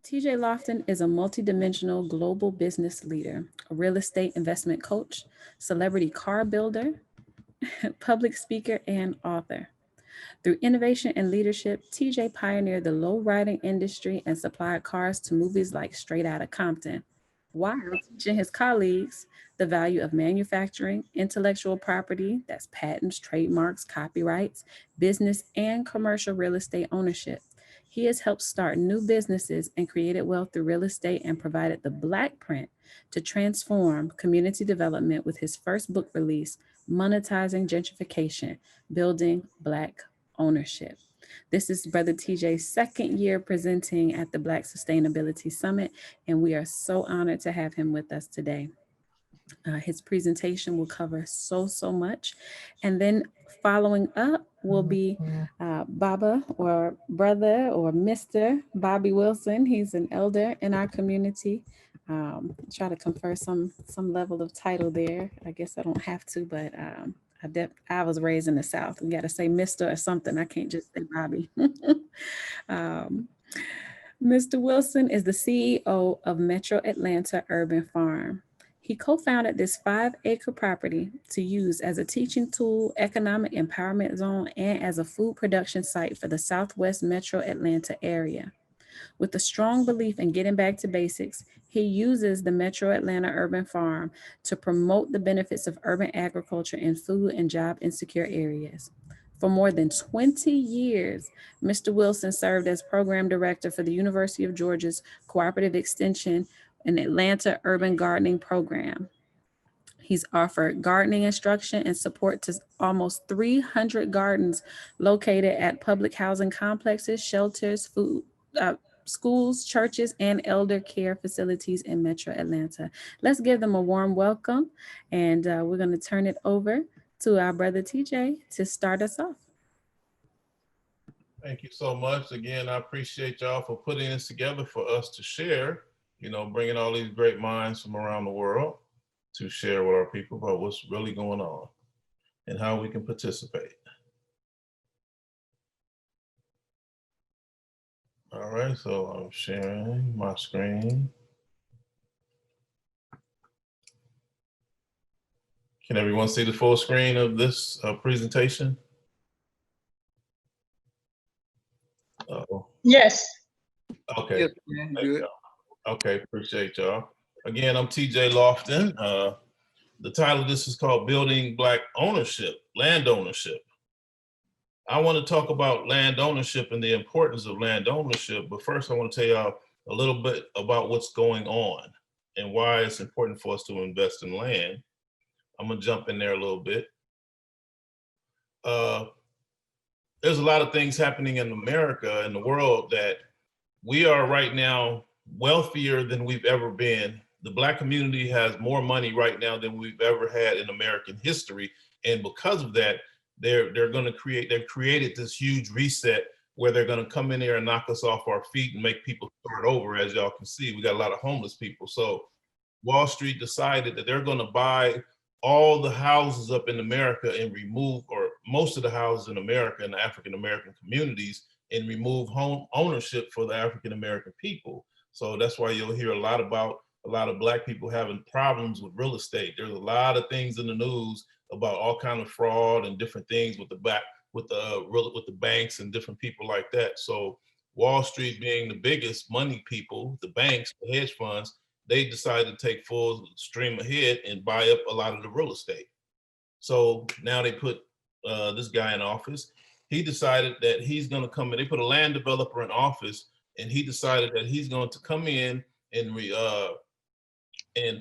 TJ Loftin is a multidimensional global business leader, a real estate investment coach, celebrity car builder, public speaker, and author. Through innovation and leadership, TJ pioneered the low riding industry and supplied cars to movies like Straight Outta Compton, while teaching his colleagues the value of manufacturing, intellectual property, that's patents, trademarks, copyrights, business, and commercial real estate ownership. He has helped start new businesses and created wealth through real estate and provided the black print to transform community development with his first book release, Monetizing Gentrification, Building Black Ownership. This is Brother TJ's second year presenting at the Black Sustainability Summit, and we are so honored to have him with us today. His presentation will cover so much. And then following up will be Baba or Brother or Mr. Bobby Wilson. He's an elder in our community. Try to confer some level of title there. I guess I don't have to, but I was raised in the South. We got to say Mr. or something. I can't just say Bobby. um, Mr. Wilson is the CEO of Metro Atlanta Urban Farm. He co-founded this 5-acre property to use as a teaching tool, economic empowerment zone, and as a food production site for the Southwest Metro Atlanta area. With a strong belief in getting back to basics, he uses the Metro Atlanta Urban Farm to promote the benefits of urban agriculture in food and job insecure areas. For more than 20 years, Mr. Wilson served as program director for the University of Georgia's Cooperative Extension and Atlanta Urban Gardening Program. He's offered gardening instruction and support to almost 300 gardens located at public housing complexes, shelters, schools, churches, and elder care facilities in Metro Atlanta. Let's give them a warm welcome, and we're going to turn it over to our brother TJ to start us off. Thank you so much. Again, I appreciate y'all for putting this together for us to share, bringing all these great minds from around the world to share with our people about what's really going on and how we can participate. All right, so I'm sharing my screen. Can everyone see the full screen of this presentation? Yes. Okay. Yes, man, good. Okay, appreciate y'all. Again, I'm TJ Loftin. The title of this is called Building Black Ownership, Land Ownership. I want to talk about land ownership and the importance of land ownership, but first I want to tell y'all a little bit about what's going on and why it's important for us to invest in land. I'm gonna jump in there a little bit. There's a lot of things happening in America and the world that we are right now wealthier than we've ever been. The Black community has more money right now than we've ever had in American history. And because of that, they've created this huge reset where they're gonna come in there and knock us off our feet and make people start over. As y'all can see, we got a lot of homeless people. So Wall Street decided that they're gonna buy all the houses up in America and remove, or most of the houses in America in the African-American communities, and remove home ownership for the African-American people. So that's why you'll hear a lot about a lot of Black people having problems with real estate. There's a lot of things in the news about all kind of fraud and different things with the banks and different people like that. So Wall Street being the biggest money people, the banks, the hedge funds, they decided to take full stream ahead and buy up a lot of the real estate. So now they put this guy in office. He decided that he's going to come in. They put a land developer in office, and he decided that he's going to come in and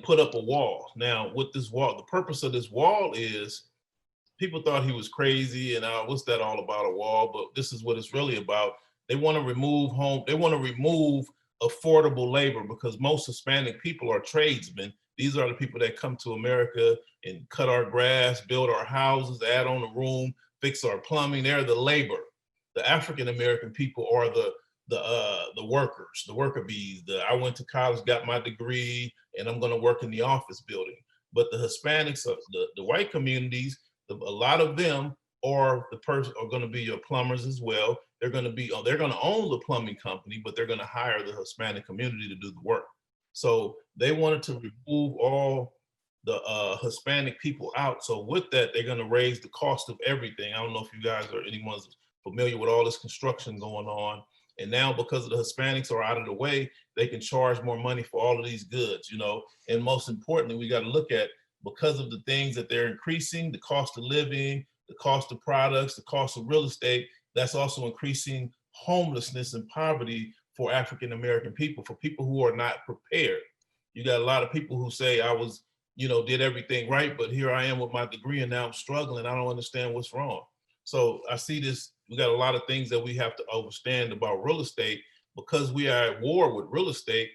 put up a wall. Now, with this wall, the purpose of this wall is, people thought he was crazy and what's that all about, a wall? But this is what it's really about. They want to remove affordable labor, because most Hispanic people are tradesmen. These are the people that come to America and cut our grass, build our houses, add on a room, fix our plumbing. They're the labor. The African-American people are the workers, the worker bees. I went to college, got my degree, and I'm gonna work in the office building. But the Hispanics, the white communities, a lot of them are going to be your plumbers as well. They're going to own the plumbing company, but they're going to hire the Hispanic community to do the work. So they wanted to remove all the Hispanic people out. So with that, they're going to raise the cost of everything. I don't know if you guys or anyone's familiar with all this construction going on. And now because of the Hispanics are out of the way, they can charge more money for all of these goods, And most importantly, we got to look at, because of the things that they're increasing, the cost of living, the cost of products, the cost of real estate, that's also increasing homelessness and poverty for African-American people, for people who are not prepared. You got a lot of people who say, I was, did everything right, but here I am with my degree and now I'm struggling. I don't understand what's wrong. So I see this, we got a lot of things that we have to understand about real estate. Because we are at war with real estate,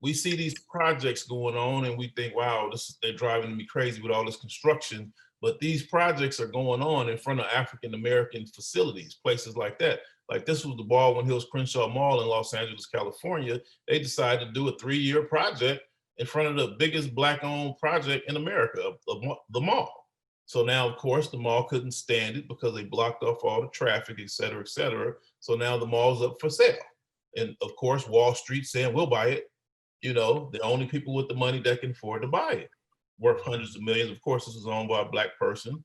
we see these projects going on and we think, wow, they're driving me crazy with all this construction. But these projects are going on in front of African-American facilities, places like that. Like this was the Baldwin Hills Crenshaw Mall in Los Angeles, California. They decided to do a 3-year project in front of the biggest Black-owned project in America, the mall. So now, of course, the mall couldn't stand it because they blocked off all the traffic, et cetera, et cetera. So now the mall's up for sale. And of course, Wall Street saying, we'll buy it. The only people with the money that can afford to buy it, worth hundreds of millions. Of course, this is owned by a Black person.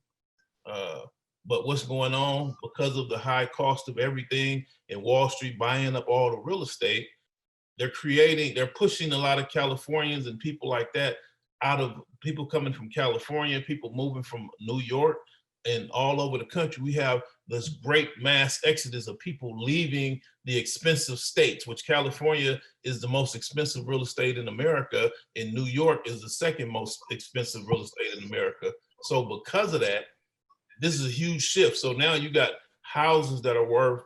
But what's going on, because of the high cost of everything and Wall Street buying up all the real estate, they're pushing a lot of Californians and people like that out of, people coming from California, people moving from New York and all over the country. We have this great mass exodus of people leaving the expensive states, which California is the most expensive real estate in America, and New York is the second most expensive real estate in America. So because of that, this is a huge shift. So now you got houses that are worth,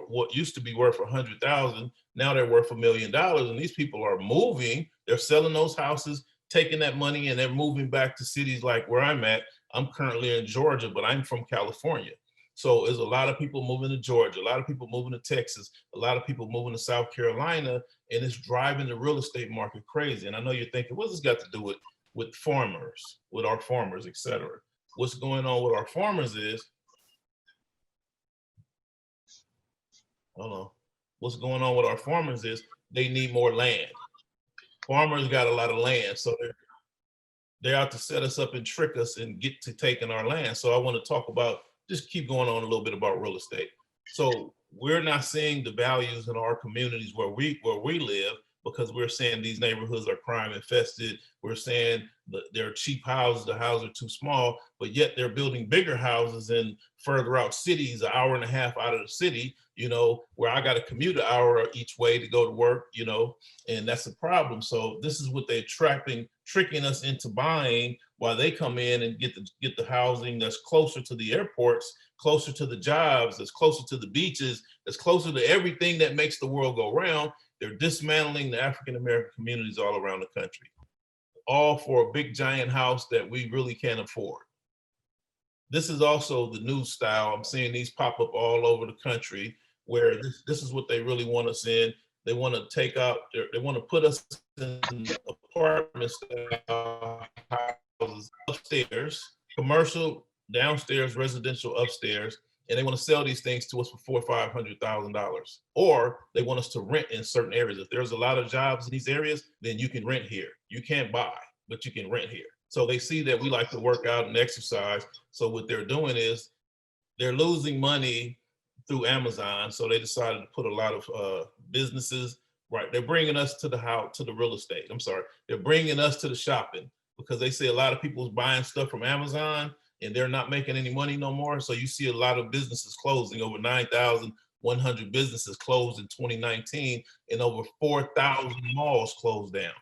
what used to be worth 100,000, now they're worth $1 million, and these people are moving. They're selling those houses, taking that money, and they're moving back to cities like where I'm at. I'm currently in Georgia, but I'm from California. So there's a lot of people moving to Georgia, a lot of people moving to Texas, a lot of people moving to South Carolina, and it's driving the real estate market crazy. And I know you're thinking, what's this got to do with farmers, with our farmers, et cetera? What's going on with our farmers is, what's going on with our farmers is they need more land. Farmers got a lot of land, so they're out to set us up and trick us and get to taking our land. So I want to talk about, just keep going on a little bit about real estate. So we're not seeing the values in our communities where we live, because we're saying these neighborhoods are crime infested. We're saying that they're cheap houses, the houses are too small, but yet they're building bigger houses in further out cities, an hour and a half out of the city, where I got to commute an hour each way to go to work, and that's a problem. So this is what they're tricking us into buying, while they come in and get the housing that's closer to the airports, closer to the jobs, that's closer to the beaches, that's closer to everything that makes the world go round. They're dismantling the African-American communities all around the country, all for a big giant house that we really can't afford. This is also the new style. I'm seeing these pop up all over the country, where this is what they really want us in. They want to they want to put us in apartment style houses upstairs, commercial downstairs, residential upstairs, and they want to sell these things to us for $400,000 or $500,000. Or they want us to rent in certain areas. If there's a lot of jobs in these areas, then you can rent here. You can't buy, but you can rent here. So they see that we like to work out and exercise. So what they're doing is they're losing money through Amazon. So they decided to put a lot of businesses, right? They're bringing us to the house, to the real estate. I'm sorry. They're bringing us to the shopping, because they say a lot of people's buying stuff from Amazon and they're not making any money no more. So you see a lot of businesses closing. Over 9,100 businesses closed in 2019, and over 4,000 malls closed down.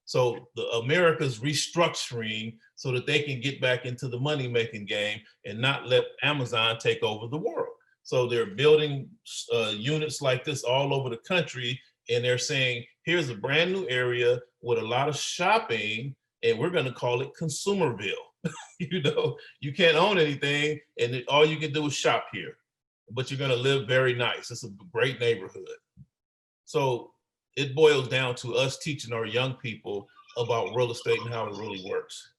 So America's restructuring so that they can get back into the money-making game and not let Amazon take over the world. So they're building units like this all over the country, and they're saying, here's a brand new area with a lot of shopping, and we're going to call it Consumerville. You can't own anything, and all you can do is shop here, but you're going to live very nice. It's a great neighborhood. So it boils down to us teaching our young people about real estate and how it really works.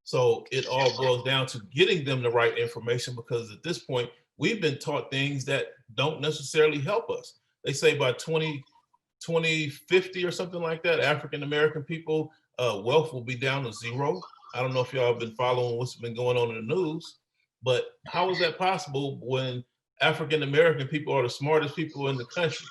So it all boils down to getting them the right information, because at this point, we've been taught things that don't necessarily help us. They say by 2050 or something like that, African American people, wealth will be down to zero. I don't know if y'all have been following what's been going on in the news, but how is that possible when African American people are the smartest people in the country?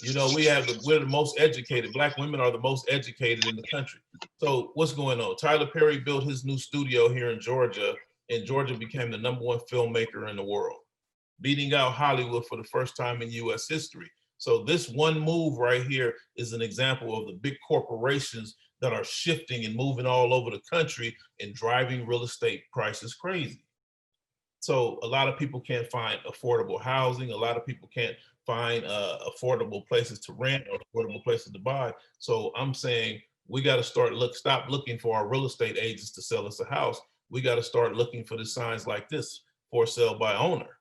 You know, we're the most educated. Black women are the most educated in the country. So what's going on? Tyler Perry built his new studio here in Georgia, and Georgia became the #1 filmmaker in the world, beating out Hollywood for the first time in US history. So this one move right here is an example of the big corporations that are shifting and moving all over the country and driving real estate prices crazy. So a lot of people can't find affordable housing. A lot of people can't find affordable places to rent or affordable places to buy. So I'm saying we got to stop looking for our real estate agents to sell us a house. We got to start looking for the signs like this: for sale by owner.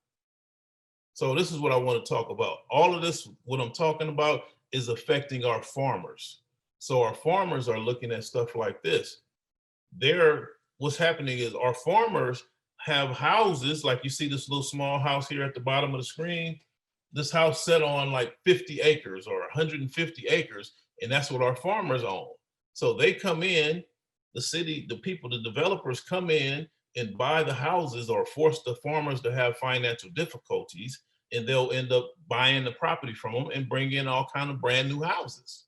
So this is what I want to talk about. All of this, what I'm talking about, is affecting our farmers. So our farmers are looking at stuff like this. What's happening is our farmers have houses, like you see this little small house here at the bottom of the screen. This house set on like 50 acres or 150 acres, and that's what our farmers own. So they come in, the city, the people, the developers come in and buy the houses or force the farmers to have financial difficulties, and they'll end up buying the property from them and bring in all kind of brand new houses.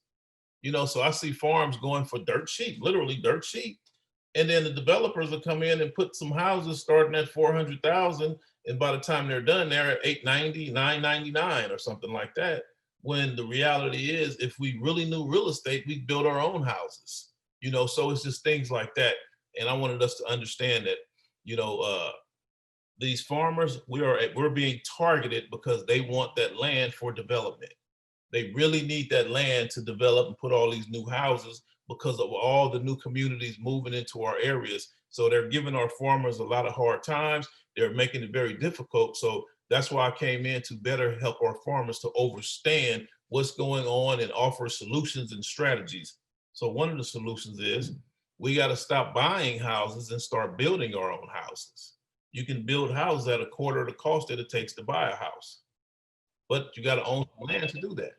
You know, so I see farms going for dirt cheap, literally dirt cheap. And then the developers will come in and put some houses starting at 400,000, and by the time they're done, they're at 890, 999 or something like that. When the reality is, if we really knew real estate, we'd build our own houses. You know, so it's just things like that. And I wanted us to understand that, you know, these farmers, we're being targeted because they want that land for development. They really need that land to develop and put all these new houses because of all the new communities moving into our areas. So they're giving our farmers a lot of hard times. They're making it very difficult. So that's why I came in, to better help our farmers to understand what's going on and offer solutions and strategies. So one of the solutions is we got to stop buying houses and start building our own houses. You can build houses at a quarter of the cost that it takes to buy a house, but you got to own land to do that.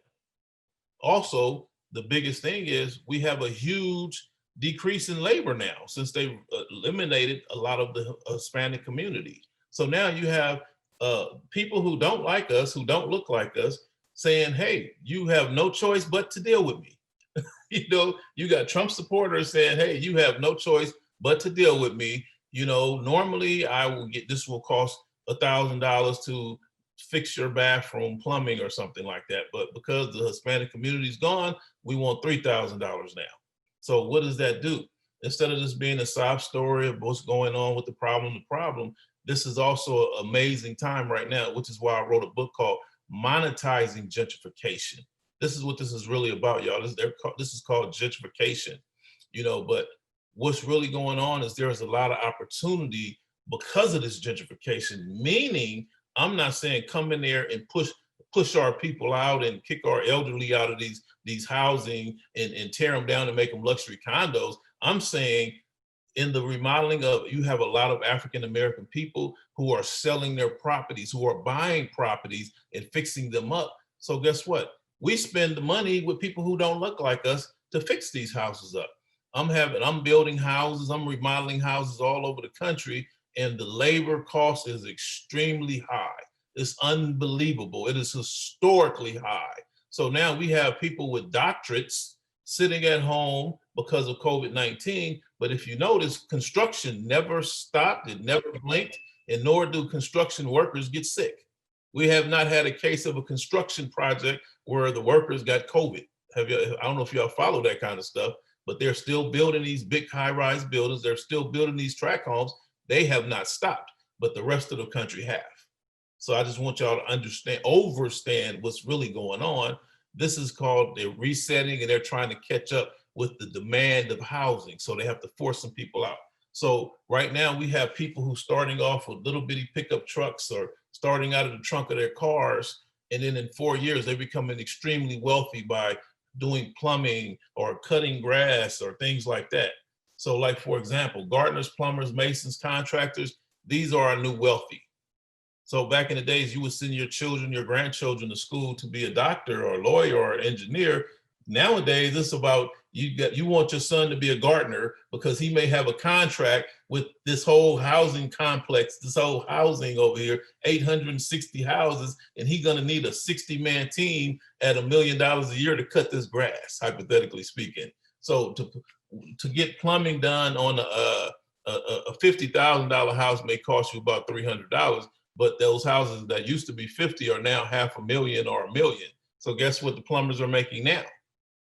Also, the biggest thing is we have a huge decrease in labor now since they eliminated a lot of the Hispanic community. So now you have people who don't like us, who don't look like us, saying, hey, you have no choice but to deal with me. You know, you got Trump supporters saying, hey, you have no choice but to deal with me. You know, normally this will cost $1,000 to fix your bathroom plumbing or something like that. But because the Hispanic community is gone, we want $3,000 now. So what does that do? Instead of this being a sob story of what's going on with the problem, this is also an amazing time right now, which is why I wrote a book called Monetizing Gentrification. This is what this is really about, y'all. This is called gentrification, you know, but what's really going on is there's a lot of opportunity because of this gentrification, meaning I'm not saying come in there and push our people out and kick our elderly out of these housing and tear them down and make them luxury condos. I'm saying in the remodeling of, you have a lot of African American people who are selling their properties, who are buying properties and fixing them up. So guess what? We spend the money with people who don't look like us to fix these houses up. I'm building houses, I'm remodeling houses all over the country, and the labor cost is extremely high. It's unbelievable. It is historically high. So now we have people with doctorates sitting at home because of COVID-19. But if you notice, construction never stopped, it never blinked, and nor do construction workers get sick. We have not had a case of a construction project where the workers got COVID. I don't know if y'all follow that kind of stuff, but they're still building these big high-rise buildings. They're still building these tract homes. They have not stopped, but the rest of the country have. So I just want y'all to understand what's really going on. This is called they're resetting, and they're trying to catch up with the demand of housing. So they have to force some people out. So right now we have people who starting off with little bitty pickup trucks or starting out of the trunk of their cars. And then in 4 years, they're becoming extremely wealthy by doing plumbing or cutting grass or things like that. So like, for example, gardeners, plumbers, masons, contractors, these are our new wealthy. So back in the days, you would send your children, your grandchildren to school to be a doctor or a lawyer or an engineer. Nowadays, it's about you want your son to be a gardener because he may have a contract with this whole housing complex, this whole housing over here, 860 houses, and he's gonna need a 60-man team at $1 million a year to cut this grass, hypothetically speaking. So to get plumbing done on a $50,000 house may cost you about $300, but those houses that used to be 50 are now $500,000 or $1 million. So guess what the plumbers are making now?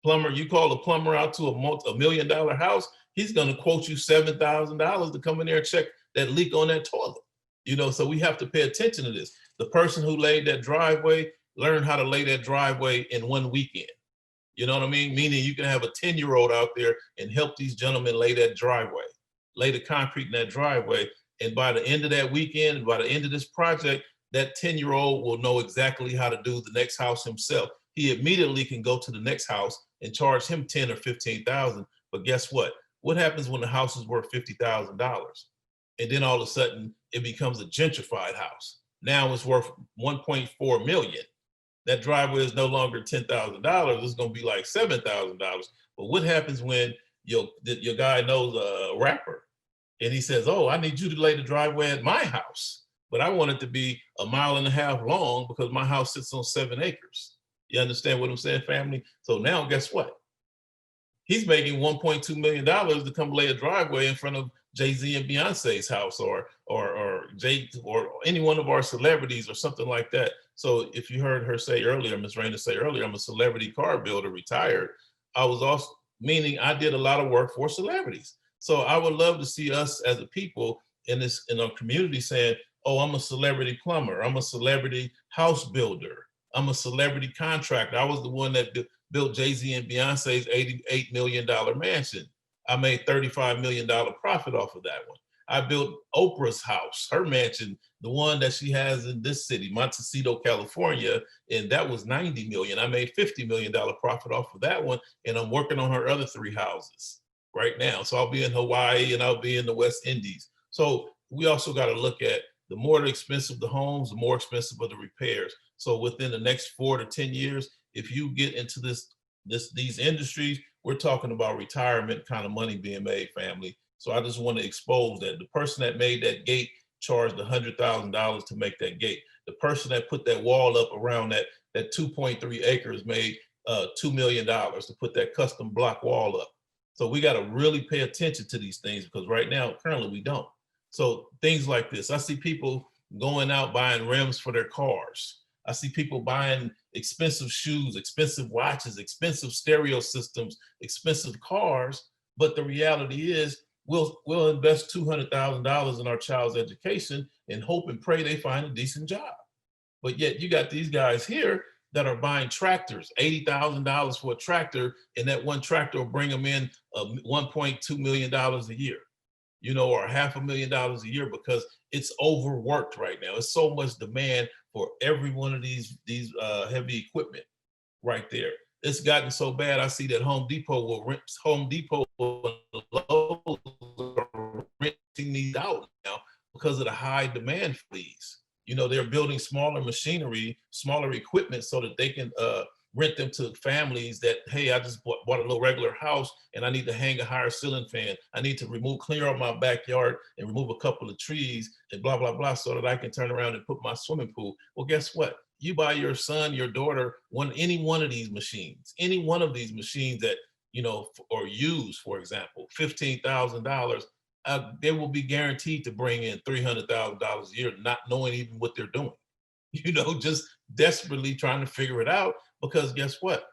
Plumber, you call a plumber out to a $1 million house, he's going to quote you $7,000 to come in there and check that leak on that toilet. You know, so we have to pay attention to this. The person who laid that driveway learned how to lay that driveway in one weekend. You know what I mean? Meaning you can have a 10-year-old out there and help these gentlemen lay that driveway, lay the concrete in that driveway. And by the end of that weekend, by the end of this project, that 10-year-old will know exactly how to do the next house himself. He immediately can go to the next house and charge him 10 or 15,000. But guess what? What happens when the house is worth $50,000? And then all of a sudden it becomes a gentrified house. Now it's worth 1.4 million. That driveway is no longer $10,000. It's going to be like $7,000. But what happens when your guy knows a rapper and he says, "Oh, I need you to lay the driveway at my house, but I want it to be 1.5 miles long because my house sits on 7 acres." You understand what I'm saying, family? So now guess what? He's making $1.2 million to come lay a driveway in front of Jay-Z and Beyonce's house or any one of our celebrities or something like that. So if you heard her say earlier, Ms. Raina say earlier, I'm a celebrity car builder, retired. I was also, meaning I did a lot of work for celebrities. So I would love to see us as a people in our community saying, "Oh, I'm a celebrity plumber. I'm a celebrity house builder. I'm a celebrity contractor. I was the one that built Jay-Z and Beyonce's $88 million mansion. I made $35 million profit off of that one. I built Oprah's house, her mansion, the one that she has in this city, Montecito, California, and that was $90 million. I made $50 million profit off of that one, and I'm working on her other 3 houses right now. So I'll be in Hawaii and I'll be in the West Indies. So we also got to look at the more expensive the homes, the more expensive are the repairs. So within the next 4 to 10 years, if you get into these industries, we're talking about retirement kind of money being made, family. So I just want to expose that. The person that made that gate charged $100,000 to make that gate. The person that put that wall up around that 2.3 acres made $2 million to put that custom block wall up. So we got to really pay attention to these things because right now, currently we don't. So things like this, I see people going out buying rims for their cars. I see people buying expensive shoes, expensive watches, expensive stereo systems, expensive cars. But the reality is we'll invest $200,000 in our child's education and hope and pray they find a decent job. But yet you got these guys here that are buying tractors, $80,000 for a tractor, and that one tractor will bring them in $1.2 million a year, you know, or $500,000 a year because it's overworked right now. It's so much demand for every one of these heavy equipment right there. It's gotten so bad. I see that Home Depot are renting these out now because of the high demand for these. You know, they're building smaller machinery, smaller equipment so that they can rent them to families that, hey, I just bought a little regular house and I need to hang a higher ceiling fan. I need to clear out my backyard and remove a couple of trees and blah, blah, blah, so that I can turn around and put my swimming pool. Well, guess what? You buy your son, your daughter, any one of these machines that, you know, or use, for example, $15,000, they will be guaranteed to bring in $300,000 a year, not knowing even what they're doing. You know, just desperately trying to figure it out because guess what?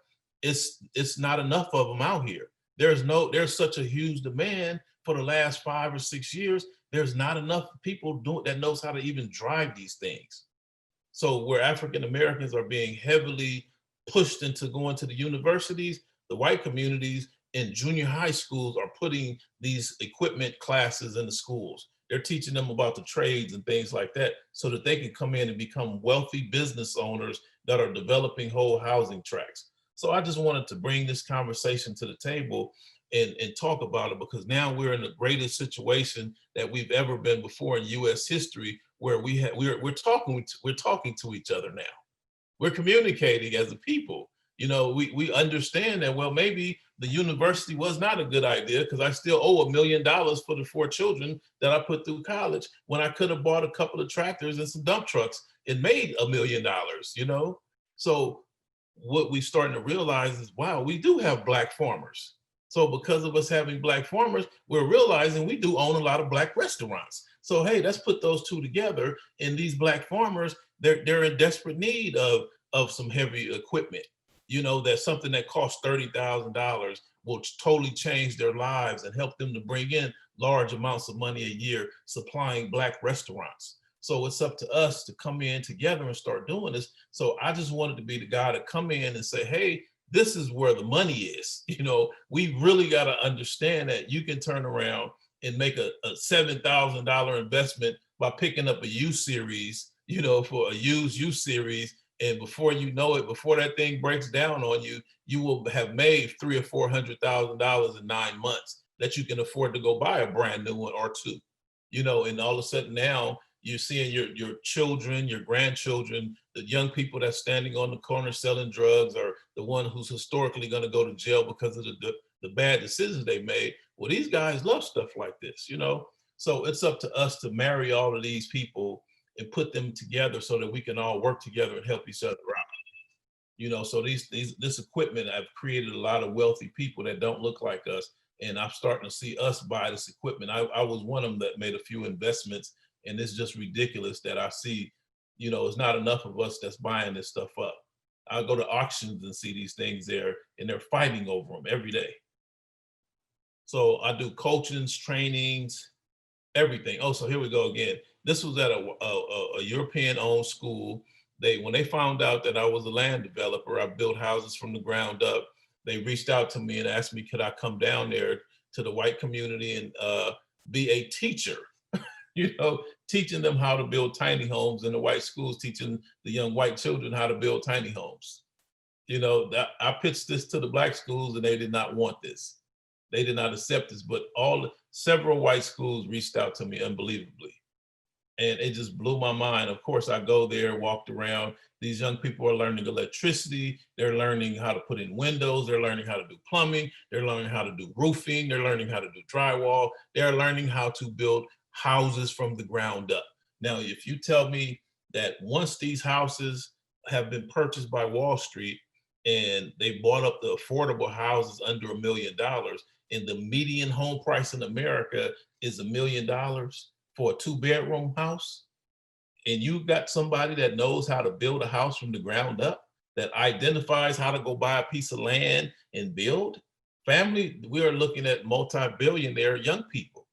It's not enough of them out here. There's such a huge demand for the last 5 or 6 years. There's not enough people that knows how to even drive these things. So where African Americans are being heavily pushed into going to the universities, the white communities in junior high schools are putting these equipment classes in the schools. They're teaching them about the trades and things like that so that they can come in and become wealthy business owners that are developing whole housing tracts. So I just wanted to bring this conversation to the table and talk about it, because now we're in the greatest situation that we've ever been before in U.S. history, where we're talking to each other now. We're communicating as a people. We understand that, well, maybe the university was not a good idea, because I still owe $1 million for the 4 children that I put through college, when I could have bought a couple of tractors and some dump trucks and made $1 million. So what we're starting to realize is, wow, we do have Black farmers. So because of us having Black farmers, we're realizing we do own a lot of Black restaurants. So hey, let's put those two together. And these Black farmers, they're in desperate need of some heavy equipment. That's something that costs $30,000 will totally change their lives and help them to bring in large amounts of money a year, supplying Black restaurants. So it's up to us to come in together and start doing this. So I just wanted to be the guy to come in and say, hey, this is where the money is. We really got to understand that you can turn around and make a $7,000 investment by picking up a U series, for a used U series. And before you know it, before that thing breaks down on you, you will have made $300,000 or $400,000 in 9 months that you can afford to go buy a brand new one or two. And all of a sudden now you're seeing your children, your grandchildren, the young people that's standing on the corner selling drugs, or the one who's historically going to go to jail because of the bad decisions they made. Well, these guys love stuff like this, So it's up to us to marry all of these people and put them together so that we can all work together and help each other out. So this equipment, I've created a lot of wealthy people that don't look like us, and I'm starting to see us buy this equipment. I was one of them that made a few investments, and it's just ridiculous that I see, it's not enough of us that's buying this stuff up. I go to auctions and see these things there, and they're fighting over them every day. So I do coachings, trainings, everything. Oh, so here we go again. This was at a European-owned school. When they found out that I was a land developer, I built houses from the ground up. They reached out to me and asked me, could I come down there to the white community and be a teacher? Teaching them how to build tiny homes in the white schools, teaching the young white children how to build tiny homes. I pitched this to the Black schools, and they did not want this. They did not accept this, but several white schools reached out to me unbelievably. And it just blew my mind. Of course, I go there, walked around. These young people are learning electricity. They're learning how to put in windows. They're learning how to do plumbing. They're learning how to do roofing. They're learning how to do drywall. They're learning how to build houses from the ground up. Now, if you tell me that once these houses have been purchased by Wall Street and they bought up the affordable houses under $1 million, and the median home price in America is $1 million for a 2-bedroom house, and you got somebody that knows how to build a house from the ground up, that identifies how to go buy a piece of land and build, family, we are looking at multi-billionaire young people.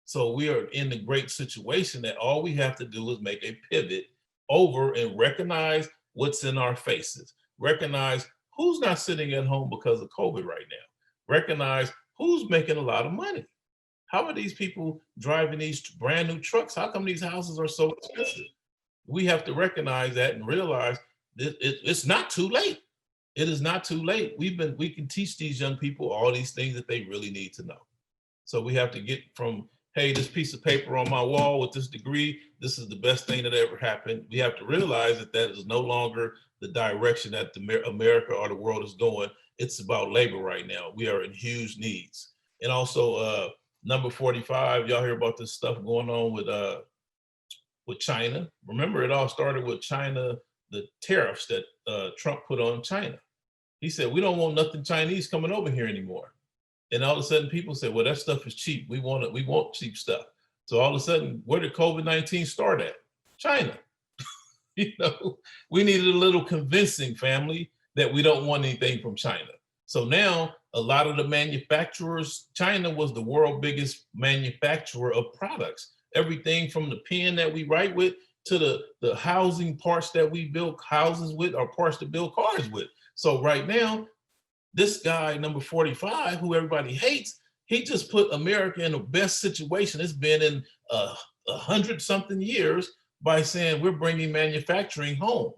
So we are in the great situation that all we have to do is make a pivot over and recognize what's in our faces, recognize who's not sitting at home because of COVID right now, recognize who's making a lot of money. How are these people driving these brand new trucks? How come these houses are so expensive? We have to recognize that and realize that it's not too late. It is not too late. We can teach these young people all these things that they really need to know. So we have to get from, hey, this piece of paper on my wall with this degree, this is the best thing that ever happened. We have to realize that that is no longer the direction that America or the world is going. It's about labor right now. We are in huge needs. And also, number 45, y'all hear about this stuff going on with China. Remember, it all started with China, the tariffs that Trump put on China. He said, we don't want nothing Chinese coming over here anymore. And all of a sudden people said, well, that stuff is cheap. We want cheap stuff. So all of a sudden, where did COVID-19 start at? China. We needed a little convincing, family, that we don't want anything from China. So now a lot of the manufacturers, China was the world's biggest manufacturer of products. Everything from the pen that we write with to the housing parts that we build houses with, or parts to build cars with. So right now, this guy, number 45, who everybody hates, he just put America in the best situation it's been in 100-something years by saying we're bringing manufacturing home.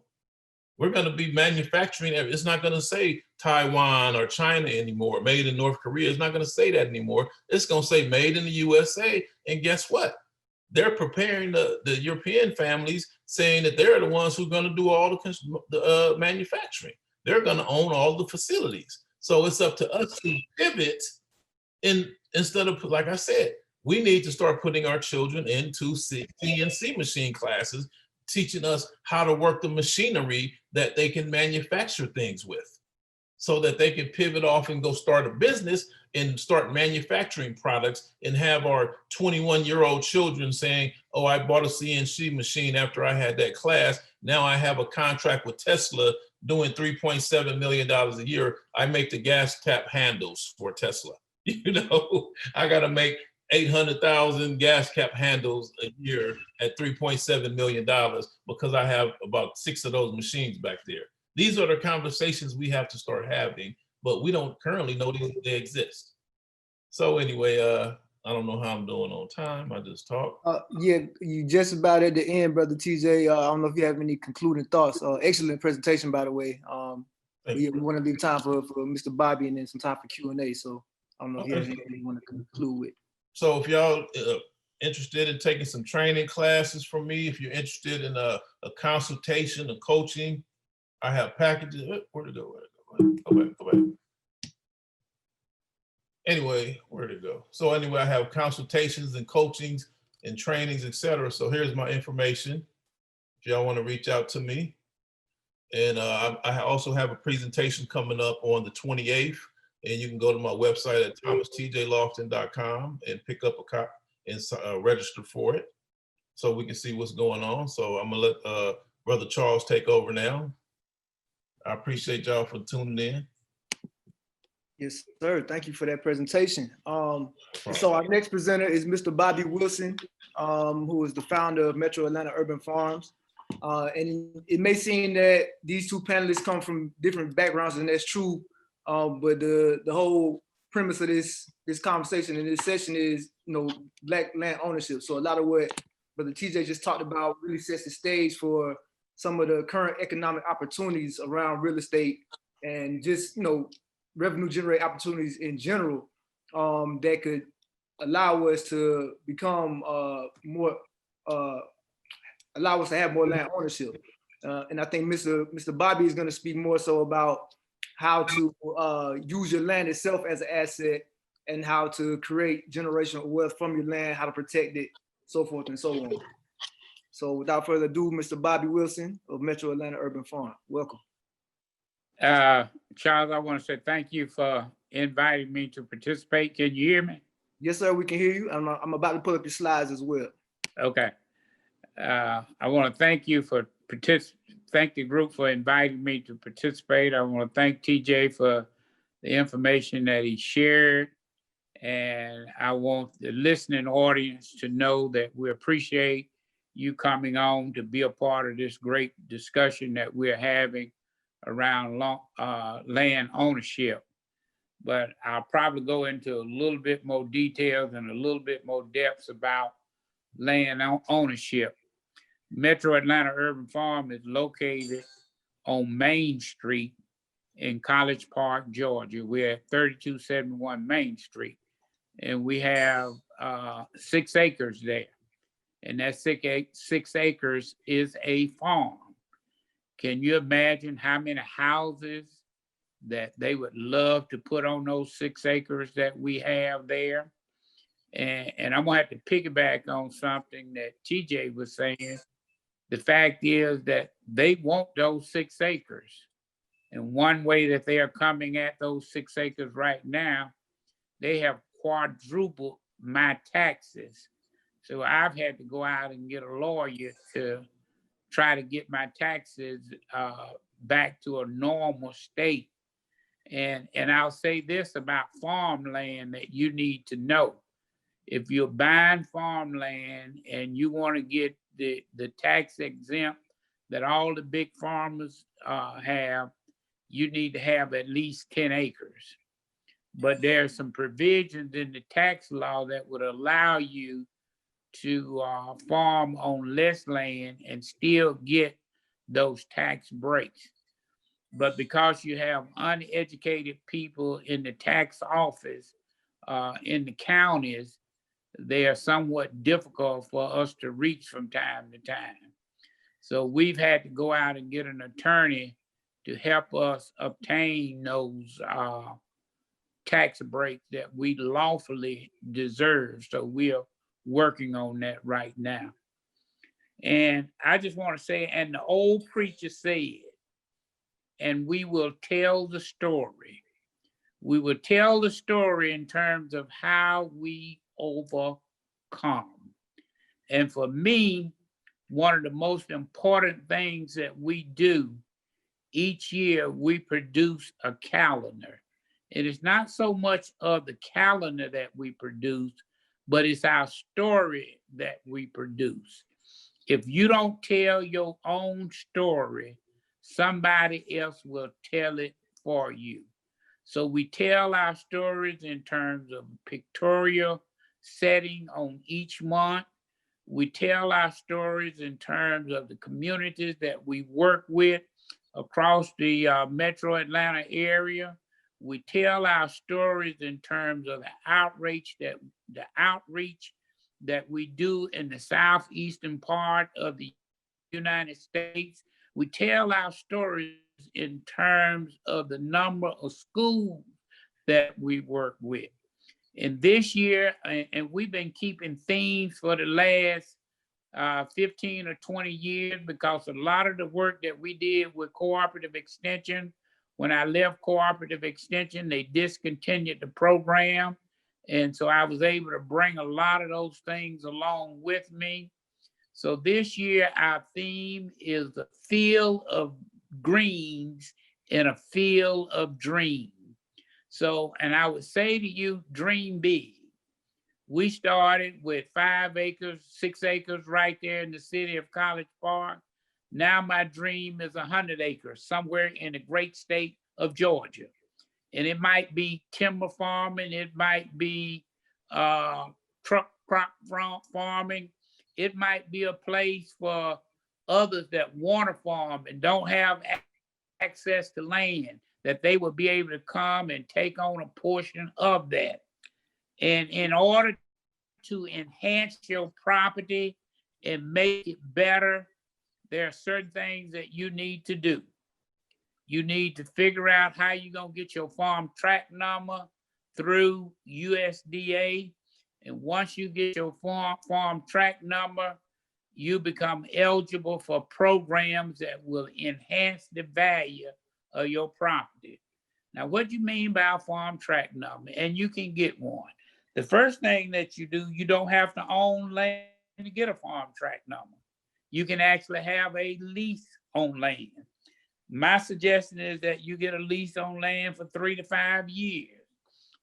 We're going to be manufacturing. It's not going to say Taiwan or China anymore, made in North Korea. It's not going to say that anymore. It's going to say made in the USA. And guess what? They're preparing the European families, saying that they're the ones who are going to do all the manufacturing. They're going to own all the facilities. So it's up to us to pivot instead of, like I said, we need to start putting our children into CNC machine classes, teaching us how to work the machinery that they can manufacture things with, so that they can pivot off and go start a business and start manufacturing products, and have our 21-year-old children saying, oh, I bought a CNC machine after I had that class. Now I have a contract with Tesla doing $3.7 million a year. I make the gas tap handles for Tesla. You know, I got to make 800,000 gas cap handles a year at $3.7 million because I have about 6 of those machines back there. These are the conversations we have to start having, but we don't currently know they exist. So anyway, I don't know how I'm doing on time. I just talked. Yeah, you just about at the end, Brother TJ. I don't know if you have any concluding thoughts. Excellent presentation, by the way. We want to leave time for Mr. Bobby and then some time for Q&A. So I don't know if you have anything you want to conclude with. So if y'all interested in taking some training classes from me, if you're interested in a consultation, a coaching, I have packages. Where'd it go? Go back. Anyway, where'd it go? So anyway, I have consultations and coachings and trainings, etc. So here's my information if y'all want to reach out to me. And I also have a presentation coming up on the 28th, and you can go to my website at thomastjloftin.com and pick up a copy and register for it, so we can see what's going on. So I'm gonna let Brother Charles take over now. I appreciate y'all for tuning in. Yes, sir. Thank you for that presentation. So our next presenter is Mr. Bobby Wilson, who is the founder of Metro Atlanta Urban Farms. And it may seem that these two panelists come from different backgrounds, and that's true. But the whole premise of this conversation and this session is, Black land ownership. So a lot of what Brother TJ just talked about really sets the stage for some of the current economic opportunities around real estate and just, revenue generate opportunities in general, that could allow us to become allow us to have more land ownership. And I think Mr. Bobby is going to speak more so about how to use your land itself as an asset, and how to create generational wealth from your land, how to protect it, so forth and so on. So without further ado, Mr. Bobby Wilson of Metro Atlanta Urban Farm. Welcome. Charles, I want to say thank you for inviting me to participate. Can you hear me? Yes, sir, we can hear you. I'm about to pull up your slides as well. Okay. I want to thank you for thank the group for inviting me to participate. I want to thank TJ for the information that he shared. And I want the listening audience to know that we appreciate you coming on to be a part of this great discussion that we're having around land ownership. But I'll probably go into a little bit more details and a little bit more depths about land ownership. Metro Atlanta Urban Farm is located on Main Street in College Park, Georgia. We're at 3271 Main Street, and we have 6 acres there. And that 6 acres is a farm. Can you imagine how many houses that they would love to put on those 6 acres that we have there? And I'm gonna have to piggyback on something that TJ was saying. The fact is that they want those 6 acres. And one way that they are coming at those 6 acres right now, they have quadrupled my taxes. So I've had to go out and get a lawyer to try to get my taxes back to a normal state. And I'll say this about farmland that you need to know. If you're buying farmland and you want to get the tax exempt that all the big farmers have, you need to have at least 10 acres. But there are some provisions in the tax law that would allow you to farm on less land and still get those tax breaks. But because you have uneducated people in the tax office, in the counties, they are somewhat difficult for us to reach from time to time. So we've had to go out and get an attorney to help us obtain those tax breaks that we lawfully deserve. So we are working on that right now. And I just want to say, and the old preacher said, and we will tell the story. We will tell the story in terms of how we overcome. And for me, one of the most important things that we do each year, we produce a calendar. It is not so much of the calendar that we produce, but it's our story that we produce. If you don't tell your own story, somebody else will tell it for you. So we tell our stories in terms of pictorial setting on each month. We tell our stories in terms of the communities that we work with across the metro Atlanta area. We tell our stories in terms of the outreach that we do in the southeastern part of the United States. We tell our stories in terms of the number of schools that we work with. And this year, and we've been keeping themes for the last 15 or 20 years, because a lot of the work that we did with Cooperative Extension, when I left Cooperative Extension, they discontinued the program. And so I was able to bring a lot of those things along with me. So this year, our theme is the field of greens in a field of dreams. So, and I would say to you, dream big. We started with 5 acres, 6 acres right there in the city of College Park. Now my dream is 100 acres somewhere in the great state of Georgia. And it might be timber farming, it might be truck crop farming. It might be a place for others that want to farm and don't have access to land, that they will be able to come and take on a portion of that. And in order to enhance your property and make it better, there are certain things that you need to do. You need to figure out how you're going to get your farm track number through USDA. And once you get your farm track number, you become eligible for programs that will enhance the value of your property. Now, what do you mean by a farm track number? And you can get one. The first thing that you do, you don't have to own land to get a farm track number. You can actually have a lease on land. My suggestion is that you get a lease on land for 3 to 5 years,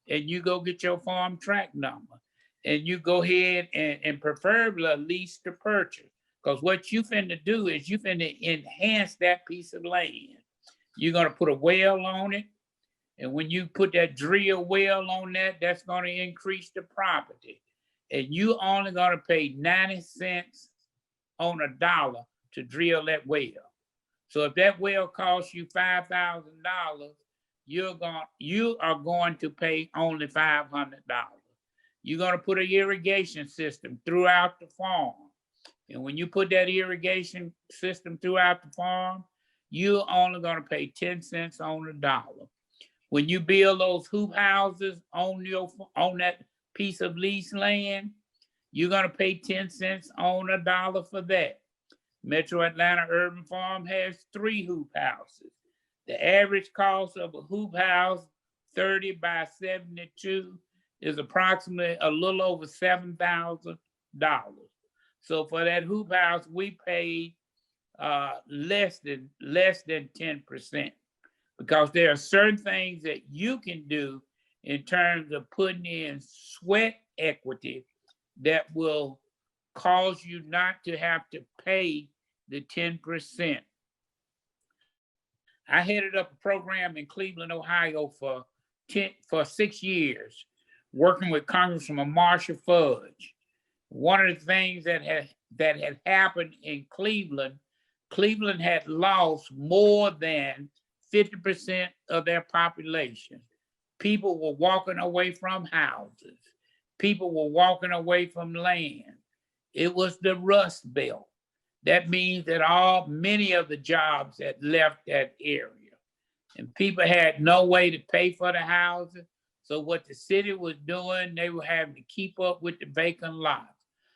and you go get your farm track number, and you go ahead and preferably a lease to purchase. Because what you finna do is you finna enhance that piece of land. You're gonna put a well on it. And when you put that drill well on that, that's gonna increase the property. And you only gonna pay 90 cents on a dollar to drill that well. So if that well costs you $5,000, you are going to pay only $500. You're gonna put an irrigation system throughout the farm. And when you put that irrigation system throughout the farm, you're only gonna pay 10 cents on the dollar. When you build those hoop houses on that piece of leased land, you're gonna pay 10 cents on a dollar for that. Metro Atlanta Urban Farm has 3 hoop houses. The average cost of a hoop house, 30 by 72, is approximately a little over $7,000. So for that hoop house, we paid less than 10%, because there are certain things that you can do in terms of putting in sweat equity that will cause you not to have to pay the 10%. I headed up a program in Cleveland, Ohio for 6 years, working with Congressman Marshall Fudge. One of the things that had happened in Cleveland, Cleveland had lost more than 50% of their population. People were walking away from houses. People were walking away from land. It was the Rust Belt. That means that many of the jobs had left that area. And people had no way to pay for the houses. So what the city was doing, they were having to keep up with the vacant lots.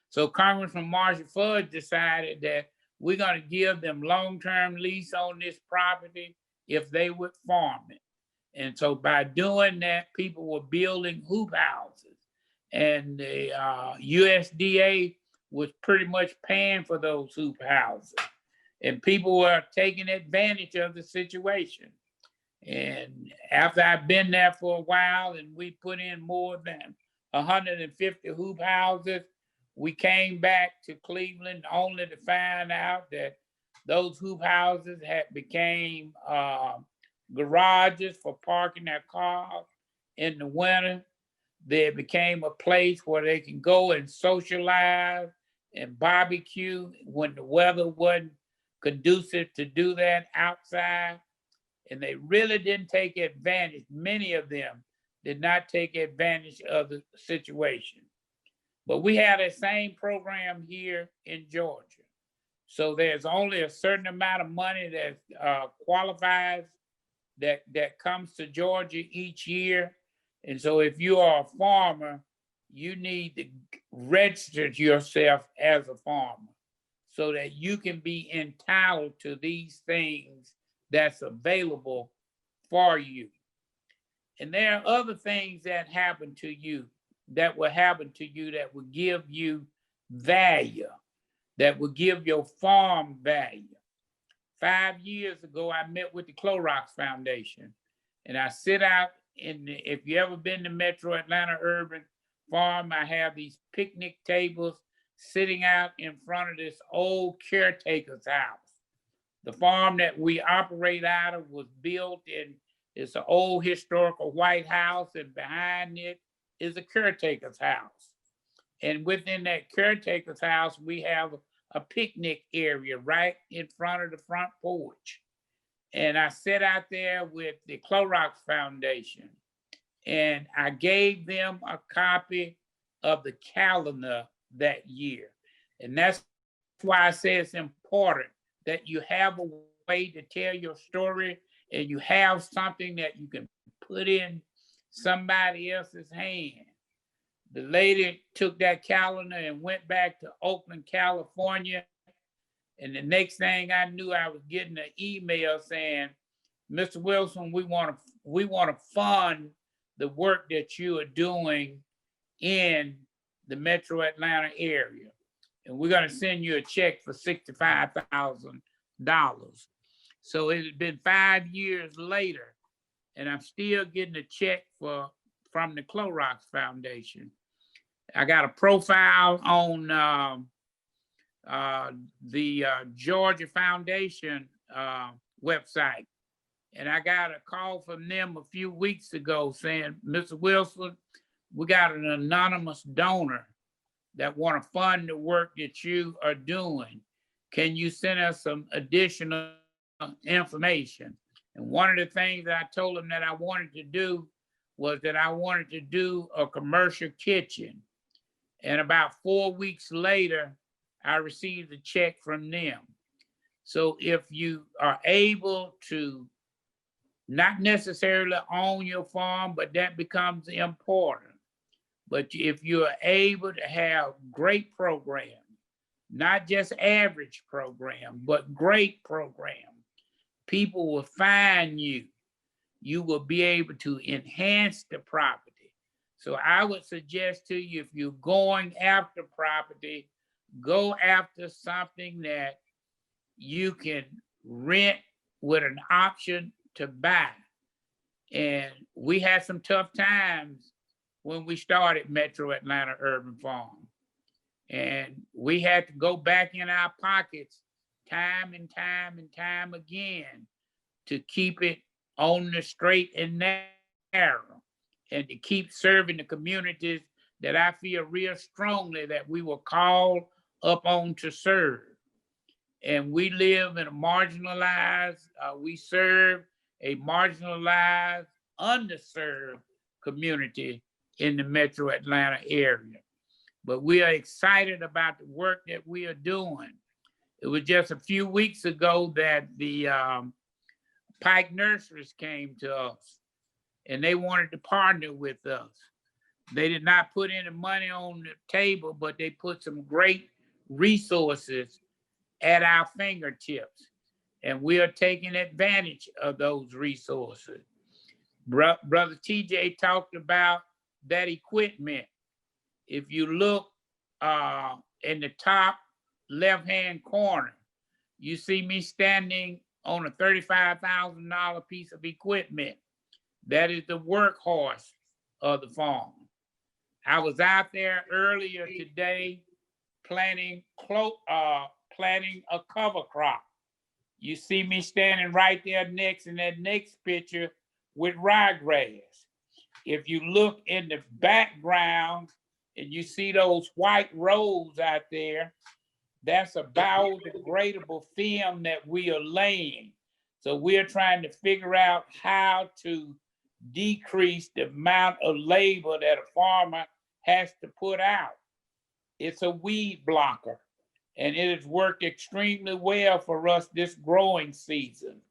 So Congressman Marshall Fudge decided that we're going to give them long-term lease on this property if they would farm it. And so by doing that, people were building hoop houses. And the USDA was pretty much paying for those hoop houses. And people were taking advantage of the situation. And after I've been there for a while and we put in more than 150 hoop houses, we came back to Cleveland only to find out that those hoop houses had became garages for parking their cars in the winter. They became a place where they can go and socialize and barbecue when the weather wasn't conducive to do that outside. And they really didn't take advantage. Many of them did not take advantage of the situation. But we have that same program here in Georgia. So there's only a certain amount of money that qualifies that comes to Georgia each year. And so if you are a farmer, you need to register yourself as a farmer so that you can be entitled to these things that's available for you. And there are other things that happen to you that will happen to you that will give you value, that will give your farm value. 5 years ago, I met with the Clorox Foundation, and I sit out if you ever been to Metro Atlanta Urban Farm, I have these picnic tables sitting out in front of this old caretaker's house. The farm that we operate out of was built in, it's an old historical white house, and behind it is a caretaker's house. And within that caretaker's house, we have a picnic area right in front of the front porch. And I sat out there with the Clorox Foundation, and I gave them a copy of the calendar that year. And that's why I say it's important that you have a way to tell your story and you have something that you can put in somebody else's hand. The lady took that calendar and went back to Oakland, California. And the next thing I knew, I was getting an email saying, Mr. Wilson, we want to fund the work that you are doing in the Metro Atlanta area. And we're going to send you a check for $65,000. So it had been 5 years later, and I'm still getting a check from the Clorox Foundation. I got a profile on the Georgia Foundation website. And I got a call from them a few weeks ago saying, Mr. Wilson, we got an anonymous donor that want to fund the work that you are doing. Can you send us some additional information? And one of the things that I told them that I wanted to do was that I wanted to do a commercial kitchen. And about 4 weeks later, I received a check from them. So if you are able to not necessarily own your farm, but that becomes important. But if you're able to have great programs, not just average program, but great program, people will find you. You will be able to enhance the property. So I would suggest to you, if you're going after property, go after something that you can rent with an option to buy. And we had some tough times when we started Metro Atlanta Urban Farm. And we had to go back in our pockets time and time again to keep it on the straight and narrow and to keep serving the communities that I feel real strongly that we were called up on to serve. and we live in a marginalized, we serve a marginalized, underserved community in the metro Atlanta area. But we are excited about the work that we are doing. It was just a few weeks ago that the Pike Nurseries came to us and they wanted to partner with us. They did not put any money on the table, but they put some great resources at our fingertips. And we are taking advantage of those resources. Brother TJ talked about that equipment. If you look in the top left-hand corner, you see me standing on a $35,000 piece of equipment. That is the workhorse of the farm. I was out there earlier today planting a cover crop. You see me standing right there next in that next picture with ryegrass. If you look in the background and you see those white rows out there, that's a biodegradable film that we are laying. So we're trying to figure out how to decrease the amount of labor that a farmer has to put out. It's a weed blocker, and it has worked extremely well for us this growing season.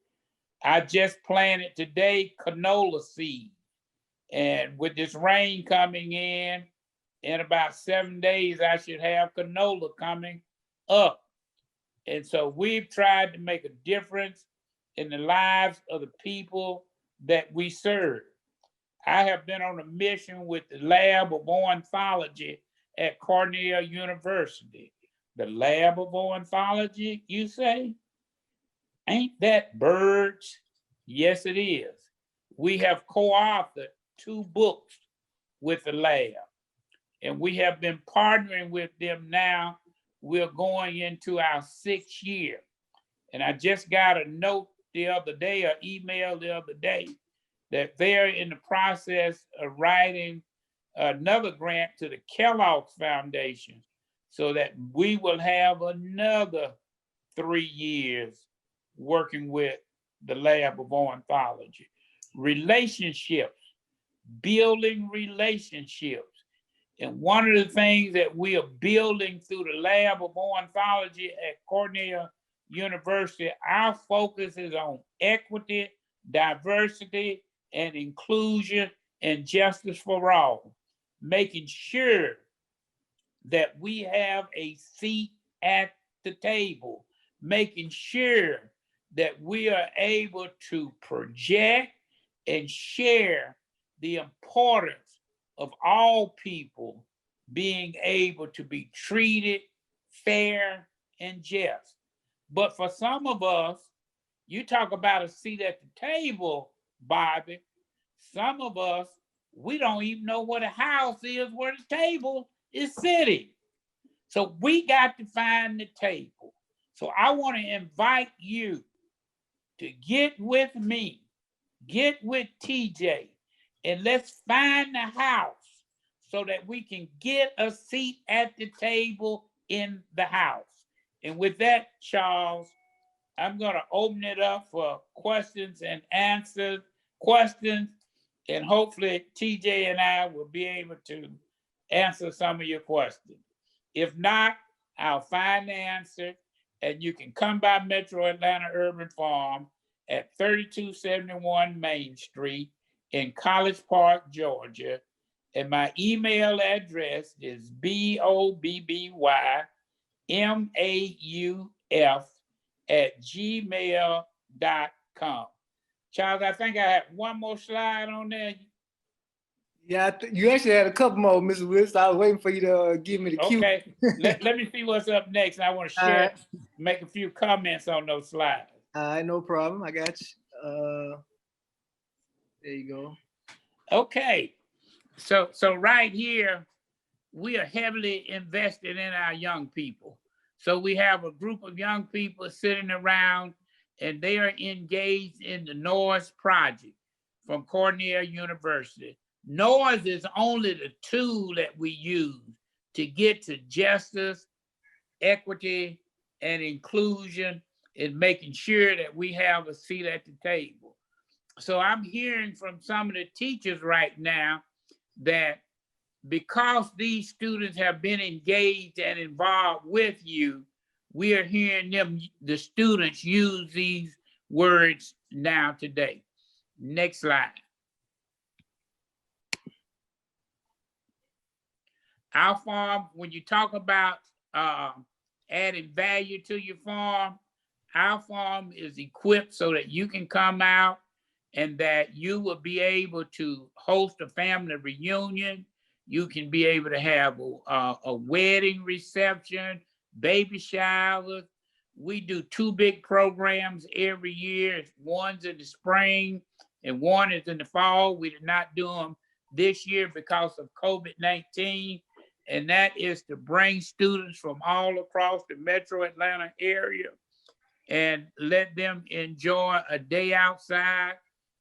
I just planted today canola seed, and with this rain coming in about 7 days, I should have canola coming up. And so we've tried to make a difference in the lives of the people that we serve. I have been on a mission with the Lab of Ornithology at Cornell University. The Lab of Ornithology, you say? Ain't that birds? Yes, it is. We have co-authored 2 books with the lab, and we have been partnering with them now. We're going into our 6th year. And I just got a note the other day, or email the other day, that they're in the process of writing another grant to the Kellogg's Foundation so that we will have another 3 years working with the Lab of Ornithology. Relationships, building relationships. And one of the things that we are building through the Lab of Ornithology at Cornell University, our focus is on equity, diversity, and inclusion, and justice for all, making sure that we have a seat at the table, making sure that we are able to project and share the importance of all people being able to be treated fair and just. But for some of us, you talk about a seat at the table, Bobby. Some of us, we don't even know what a house is where the table is sitting. So we got to find the table. So I want to invite you to get with me, get with TJ, and let's find the house so that we can get a seat at the table in the house. And with that, Charles, I'm going to open it up for questions and answers, and hopefully TJ and I will be able to answer some of your questions. If not, I'll find the answer, and you can come by Metro Atlanta Urban Farm at 3271 Main Street in College Park, Georgia. And my email address is bobbymauf@gmail.com. Charles, I think I have one more slide on there. Yeah, you actually had a couple more, Mr. Wilson. I was waiting for you to give me the cue. Okay, let me see what's up next. I want to share, make a few comments on those slides. No problem. I got you. There you go. Okay, so right here, we are heavily invested in our young people. So we have a group of young people sitting around, and they are engaged in the NOIS project from Cornell University. NOIS is only the tool that we use to get to justice, equity, and inclusion and making sure that we have a seat at the table. So I'm hearing from some of the teachers right now that because these students have been engaged and involved with you, we are hearing them, the students, use these words now today. Next slide. Our farm, when you talk about adding value to your farm, our farm is equipped so that you can come out and that you will be able to host a family reunion. You can be able to have a wedding reception, baby showers. We do 2 big programs every year. One's in the spring and one is in the fall. We did not do them this year because of COVID-19. And that is to bring students from all across the metro Atlanta area and let them enjoy a day outside.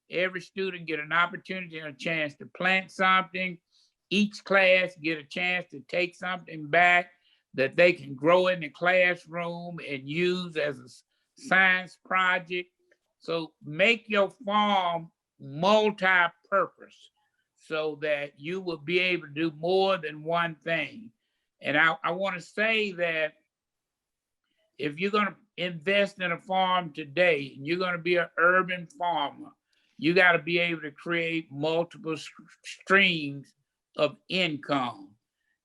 Every student get an opportunity and a chance to plant something. Each class get a chance to take something back that they can grow in the classroom and use as a science project. So make your farm multi-purpose so that you will be able to do more than one thing. And I want to say that if you're going to invest in a farm today, and you're going to be an urban farmer, you got to be able to create multiple streams of income.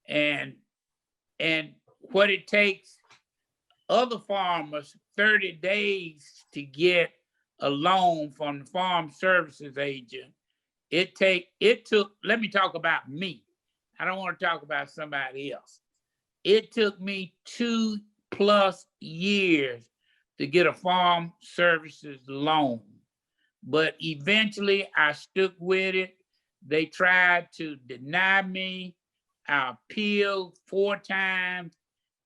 And what it takes other farmers 30 days to get a loan from the farm services agent, it took, let me talk about me. I don't want to talk about somebody else. It took me 2+ years to get a farm services loan. But eventually I stuck with it. They tried to deny me. I appealed 4 times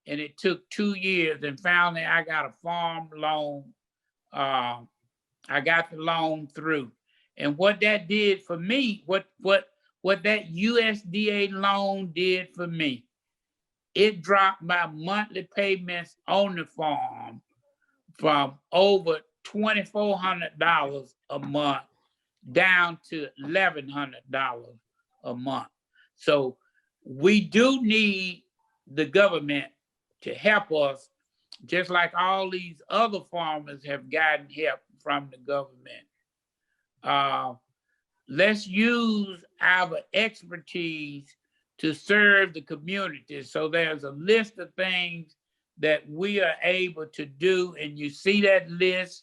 and it took 2 years, and finally I got a farm loan. I got the loan through. And what that did for me, what that USDA loan did for me, it dropped my monthly payments on the farm from over $2,400 a month down to $1,100 a month. So we do need the government to help us, just like all these other farmers have gotten help from the government. Let's use our expertise to serve the community. So there's a list of things that we are able to do, and you see that list.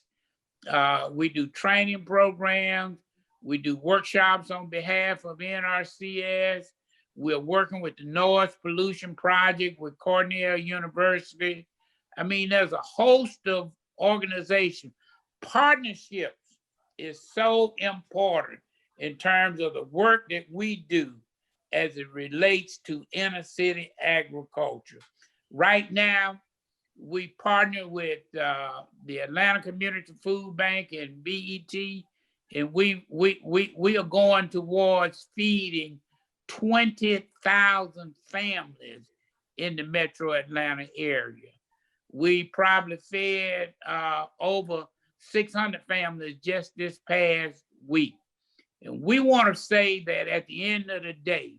We do training programs. We do workshops on behalf of NRCS. We're working with the Noise Pollution Project with Cornell University. I mean, there's a host of organizations. Partnerships is so important in terms of the work that we do as it relates to inner city agriculture. Right now, we partner with the Atlanta Community Food Bank and BET, and we are going towards feeding 20,000 families in the metro Atlanta area. We probably fed over 600 families just this past week. And we want to say that at the end of the day,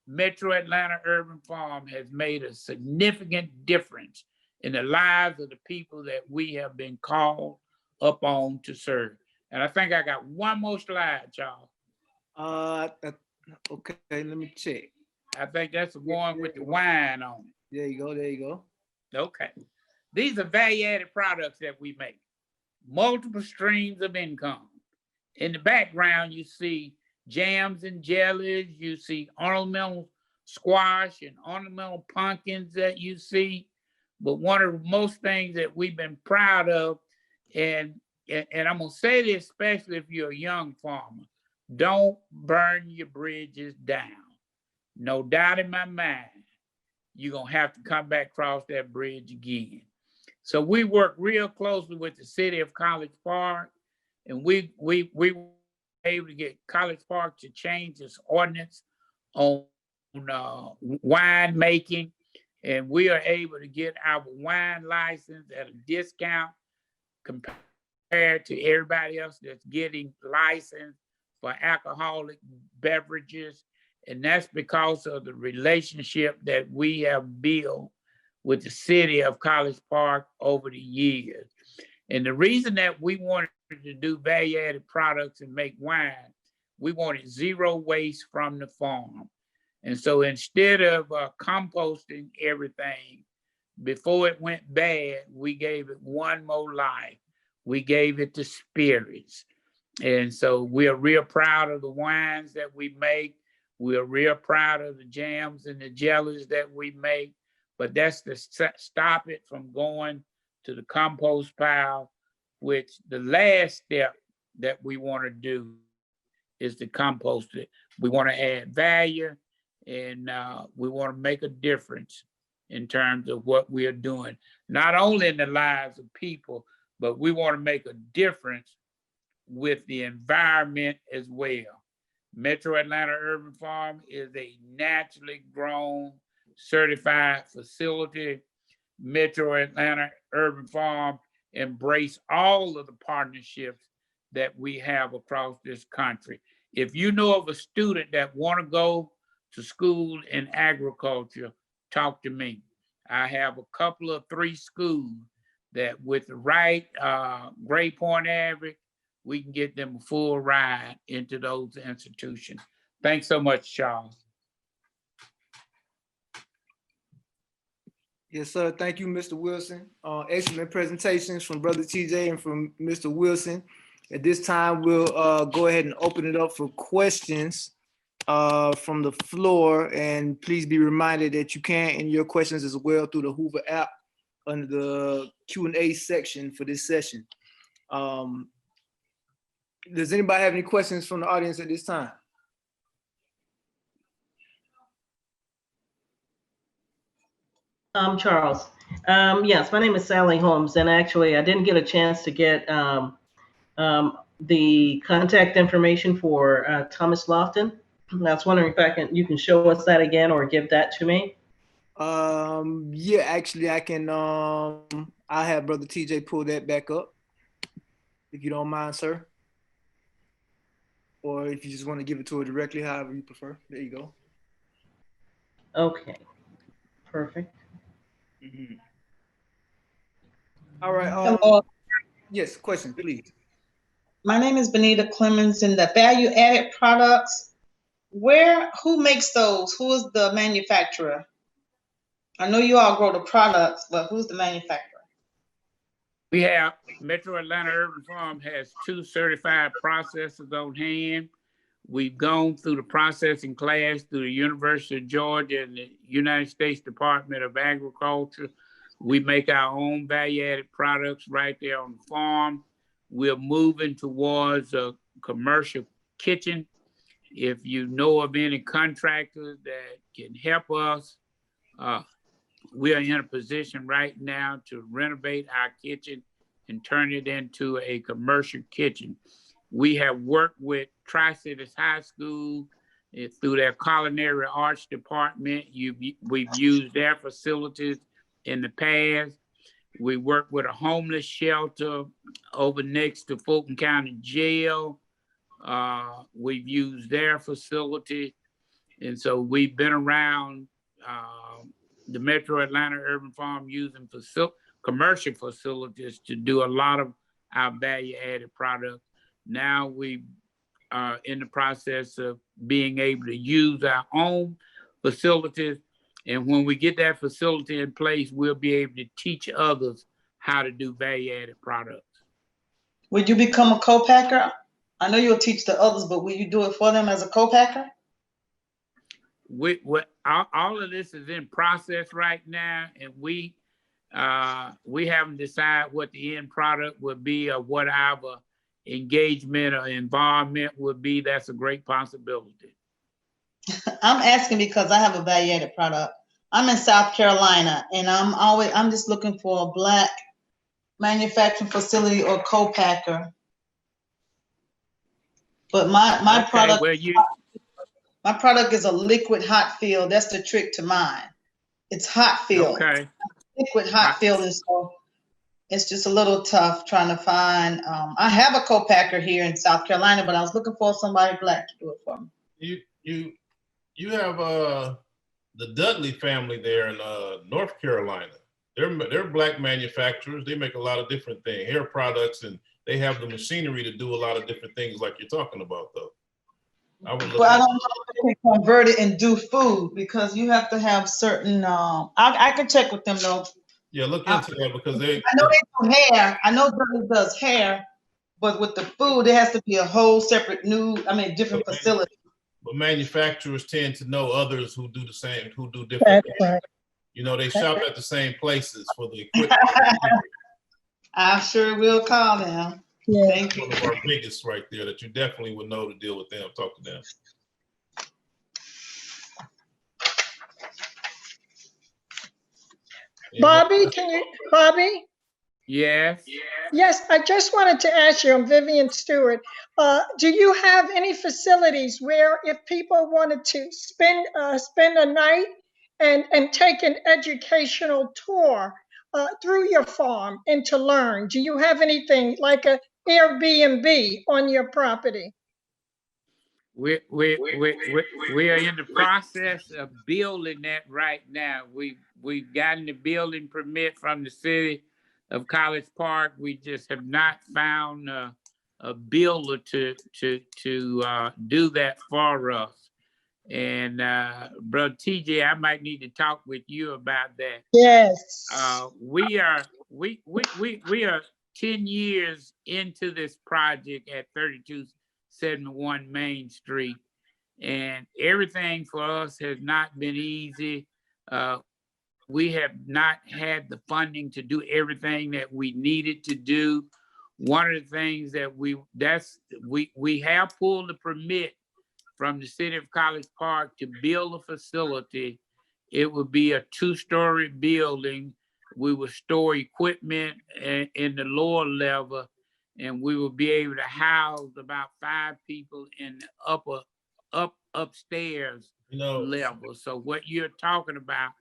Metro Atlanta Urban Farm has made a significant difference in the lives of the people that we have been called upon to serve. And I think I got one more slide, y'all. Okay, let me check. I think that's the one with the wine on it. There you go, there you go. Okay. These are value-added products that we make. Multiple streams of income. In the background, you see jams and jellies, you see ornamental squash and ornamental pumpkins that you see. But one of the most things that we've been proud of, and I'm gonna say this especially if you're a young farmer, don't burn your bridges down. No doubt in my mind, you're gonna have to come back across that bridge again. So we work real closely with the city of College Park, and we were able to get College Park to change its ordinance on wine making. And we are able to get our wine license at a discount compared to everybody else that's getting licensed for alcoholic beverages. And that's because of the relationship that we have built with the city of College Park over the years. And the reason that we wanted to do value-added products and make wine, we wanted zero waste from the farm. And so instead of composting everything before it went bad, we gave it one more life. We gave it to spirits. And so we are real proud of the wines that we make. We are real proud of the jams and the jellies that we make. But that's to stop it from going to the compost pile, which the last step that we want to do is to compost it. We want to add value, and we want to make a difference in terms of what we are doing, not only in the lives of people, but we want to make a difference with the environment as well. Metro Atlanta Urban Farm is a naturally grown, certified facility. Metro Atlanta Urban Farm embrace all of the partnerships that we have across this country. If you know of a student that want to go to school in agriculture, talk to me. I have a couple of 3 schools that with the right grade point average, we can get them a full ride into those institutions. Thanks so much, Charles. Yes, sir. Thank you, Mr. Wilson. Excellent presentations from Brother TJ and from Mr. Wilson. At this time, we'll go ahead and open it up for questions from the floor. And please be reminded that you can enter your questions as well through the Hoover app under the Q&A section for this session. Does anybody have any questions from the audience at this time? Charles. Yes, my name is Sally Holmes, and actually I didn't get a chance to get the contact information for Thomas Loftin. I was wondering if you can show us that again or give that to me. Yeah, actually I can, I'll have Brother TJ pull that back up, if you don't mind, sir. Or if you just want to give it to her directly, however you prefer. There you go. Okay, perfect. Mm-hmm. All right. Hello. Yes, question, please. My name is Benita Clemens. In the value-added products, who makes those? Who is the manufacturer? I know you all grow the products, but who's the manufacturer? We have Metro Atlanta Urban Farm has 2 certified processors on hand. We've gone through the processing class through the University of Georgia and the United States Department of Agriculture. We make our own value-added products right there on the farm. We're moving towards a commercial kitchen. If you know of any contractors that can help us, we are in a position right now to renovate our kitchen and turn it into a commercial kitchen. We have worked with Tri-Cities High School through their culinary arts department. We've used their facilities in the past. We work with a homeless shelter over next to Fulton County Jail. We've used their facility. And so we've been around the Metro Atlanta Urban Farm using commercial facilities to do a lot of our value-added products. Now we are in the process of being able to use our own facilities. And when we get that facility in place, we'll be able to teach others how to do value-added products. Would you become a co-packer? I know you'll teach the others, but will you do it for them as a co-packer? All of this is in process right now, and we haven't decided what the end product would be or what our engagement or involvement would be. That's a great possibility. I'm asking because I have a value-added product. I'm in South Carolina, and I'm just looking for a Black manufacturing facility or co-packer. But my product. Well, my product is a liquid hot fill. That's the trick to mine. It's hot fill, Okay. liquid hot fill, and so it's just a little tough trying to find. I have a co-packer here in South Carolina, but I was looking for somebody black to do it for me. You have the Dudley family there in North Carolina. They're black manufacturers. They make a lot of different things, hair products, and they have the machinery to do a lot of different things like you're talking about, though. I would look. Well, I don't know if they can convert it and do food because you have to have certain. I could check with them though. Yeah, look into that because I know they do hair. I know Dudley does hair, but with the food, it has to be a whole separate different facility. But manufacturers tend to know others who do the same, who do different things. Right. You know, they shop at the same places for the equipment. I sure will call them. Yeah. Thank you. One of our biggest right there that you definitely would know to deal with them, talk to them. Bobby, Bobby? Yes. Yes, I just wanted to ask you, I'm Vivian Stewart. Do you have any facilities where if people wanted to spend a night and take an educational tour through your farm and to learn, do you have anything like a Airbnb on your property? We are in the process of building that right now. We've gotten the building permit from the city of College Park. We just have not found a builder to do that for us. And Brother TJ, I might need to talk with you about that. Yes. We are 10 years into this project at 3271 Main Street, and everything for us has not been easy. We have not had the funding to do everything that we needed to do. One of the things that we have pulled the permit from the city of College Park to build a facility. It would be a 2-story building. We would store equipment in the lower level, and we would be able to house about 5 people in the upstairs level. So what you're talking about,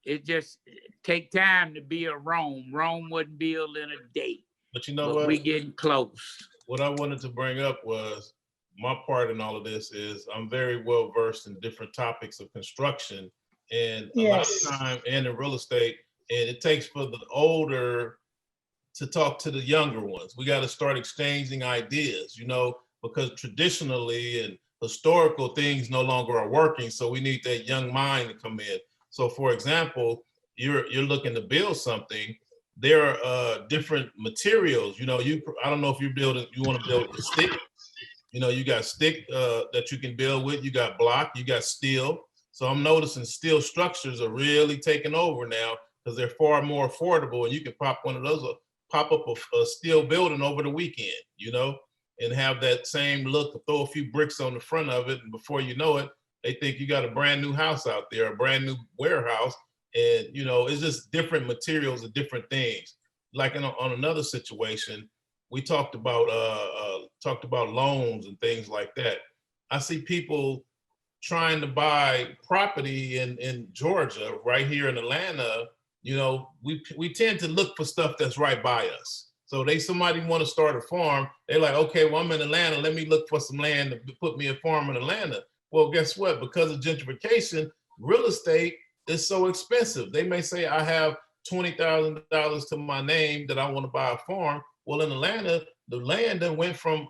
it just take time to build Rome. Rome wasn't built in a day. But you know what? We getting close. What I wanted to bring up was my part in all of this is I'm very well versed in different topics of construction and a lot of time and in real estate. And it takes for the older to talk to the younger ones. We got to start exchanging ideas, because traditionally and historical things no longer are working. So we need that young mind to come in. So for example, you're looking to build something. There are different materials. I don't know if you want to build with stick. You got stick that you can build with. You got block. You got steel. So I'm noticing steel structures are really taking over now because they're far more affordable, and you can pop one of those, pop up a steel building over the weekend, and have that same look. Throw a few bricks on the front of it, and before you know it, they think you got a brand new house out there, a brand new warehouse. And, it's just different materials and different things. Like on another situation, we talked about loans and things like that. I see people trying to buy property in Georgia, right here in Atlanta. We tend to look for stuff that's right by us. So somebody want to start a farm. They're like, okay, well, I'm in Atlanta. Let me look for some land to put me a farm in Atlanta. Well, guess what? Because of gentrification, real estate is so expensive. They may say, I have $20,000 to my name that I want to buy a farm. Well, in Atlanta, the land then went from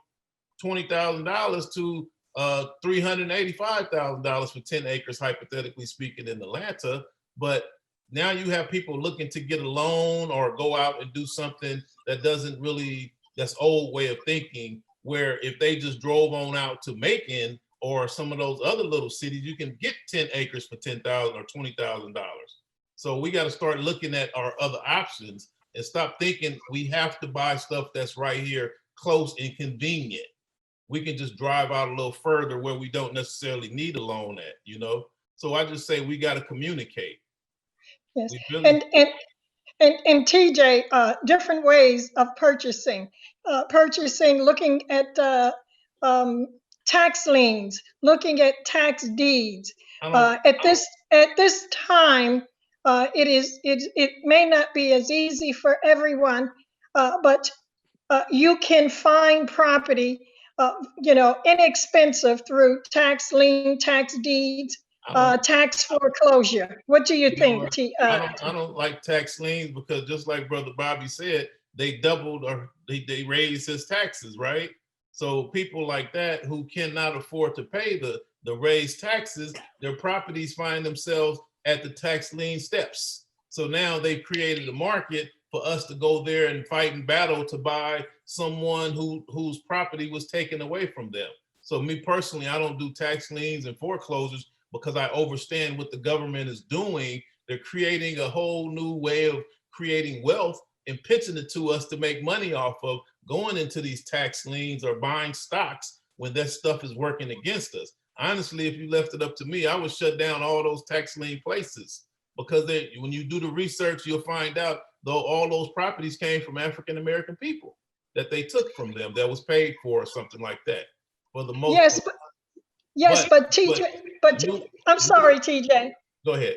$20,000 to $385,000 for 10 acres, hypothetically speaking, in Atlanta. But now you have people looking to get a loan or go out and do something that that's old way of thinking, where if they just drove on out to Macon or some of those other little cities, you can get 10 acres for $10,000 or $20,000. So we got to start looking at our other options and stop thinking we have to buy stuff that's right here, close and convenient. We can just drive out a little further where we don't necessarily need a loan at, So I just say we got to communicate. Yes. And TJ, different ways of purchasing, looking at tax liens, looking at tax deeds. At this time, it may not be as easy for everyone, but you can find property, inexpensive through tax lien, tax deeds, tax foreclosure. What do you think? I don't like tax liens because just like Brother Bobby said, they doubled or they raised his taxes, right? So people like that who cannot afford to pay the raised taxes, their properties find themselves at the tax lien steps. So now they've created a market for us to go there and fight and battle to buy someone whose property was taken away from them. So me personally, I don't do tax liens and foreclosures because I understand what the government is doing. They're creating a whole new way of creating wealth and pitching it to us to make money off of, going into these tax liens or buying stocks when that stuff is working against us. Honestly, if you left it up to me, I would shut down all those tax lien places because when you do the research, you'll find out though all those properties came from African-American people that they took from them that was paid for or something like that. For the most part. But TJ, I'm sorry, TJ. Go ahead.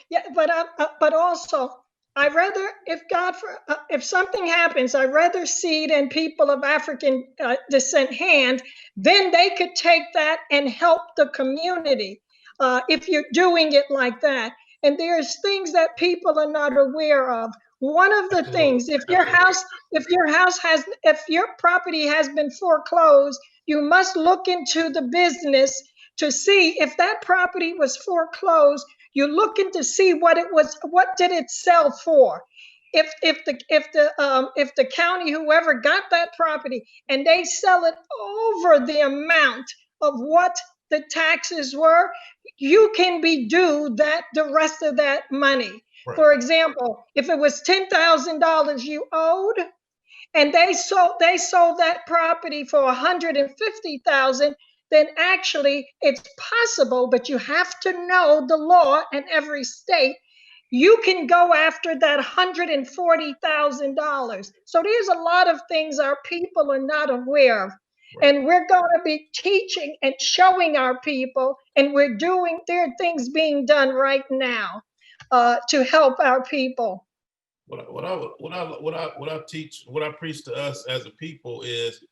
Yeah, but also, if something happens, I'd rather see it in people of African descent hand, then they could take that and help the community if you're doing it like that. And there's things that people are not aware of. One of the things, if your property has been foreclosed, you must look into the business to see if that property was foreclosed. You're looking to see what did it sell for? If the county, whoever got that property, and they sell it over the amount of what the taxes were, you can be due the rest of that money. Right. For example, if it was $10,000 you owed, and they sold that property for $150,000, then actually it's possible, but you have to know the law in every state. You can go after that $140,000. So there's a lot of things our people are not aware of. Right. And we're going to be teaching and showing our people, and there are things being done right now to help our people. What I preach to us as a people is,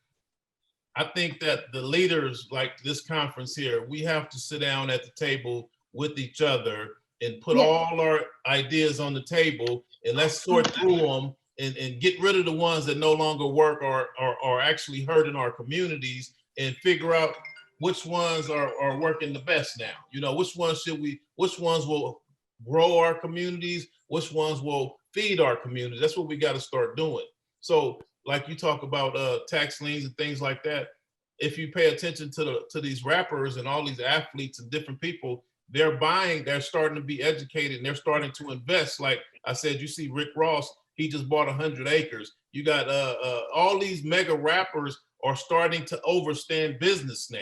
I think that the leaders like this conference here, we have to sit down at the table with each other and put all our ideas on the table, and let's sort through them and get rid of the ones that no longer work or are actually hurting our communities, and figure out which ones are working the best now. Which ones will grow our communities, which ones will feed our communities. That's what we got to start doing. So like you talk about tax liens and things like that, if you pay attention to these rappers and all these athletes and different people, they're starting to be educated, and they're starting to invest. Like I said, you see Rick Ross, he just bought 100 acres. You got all these mega rappers are starting to understand business now.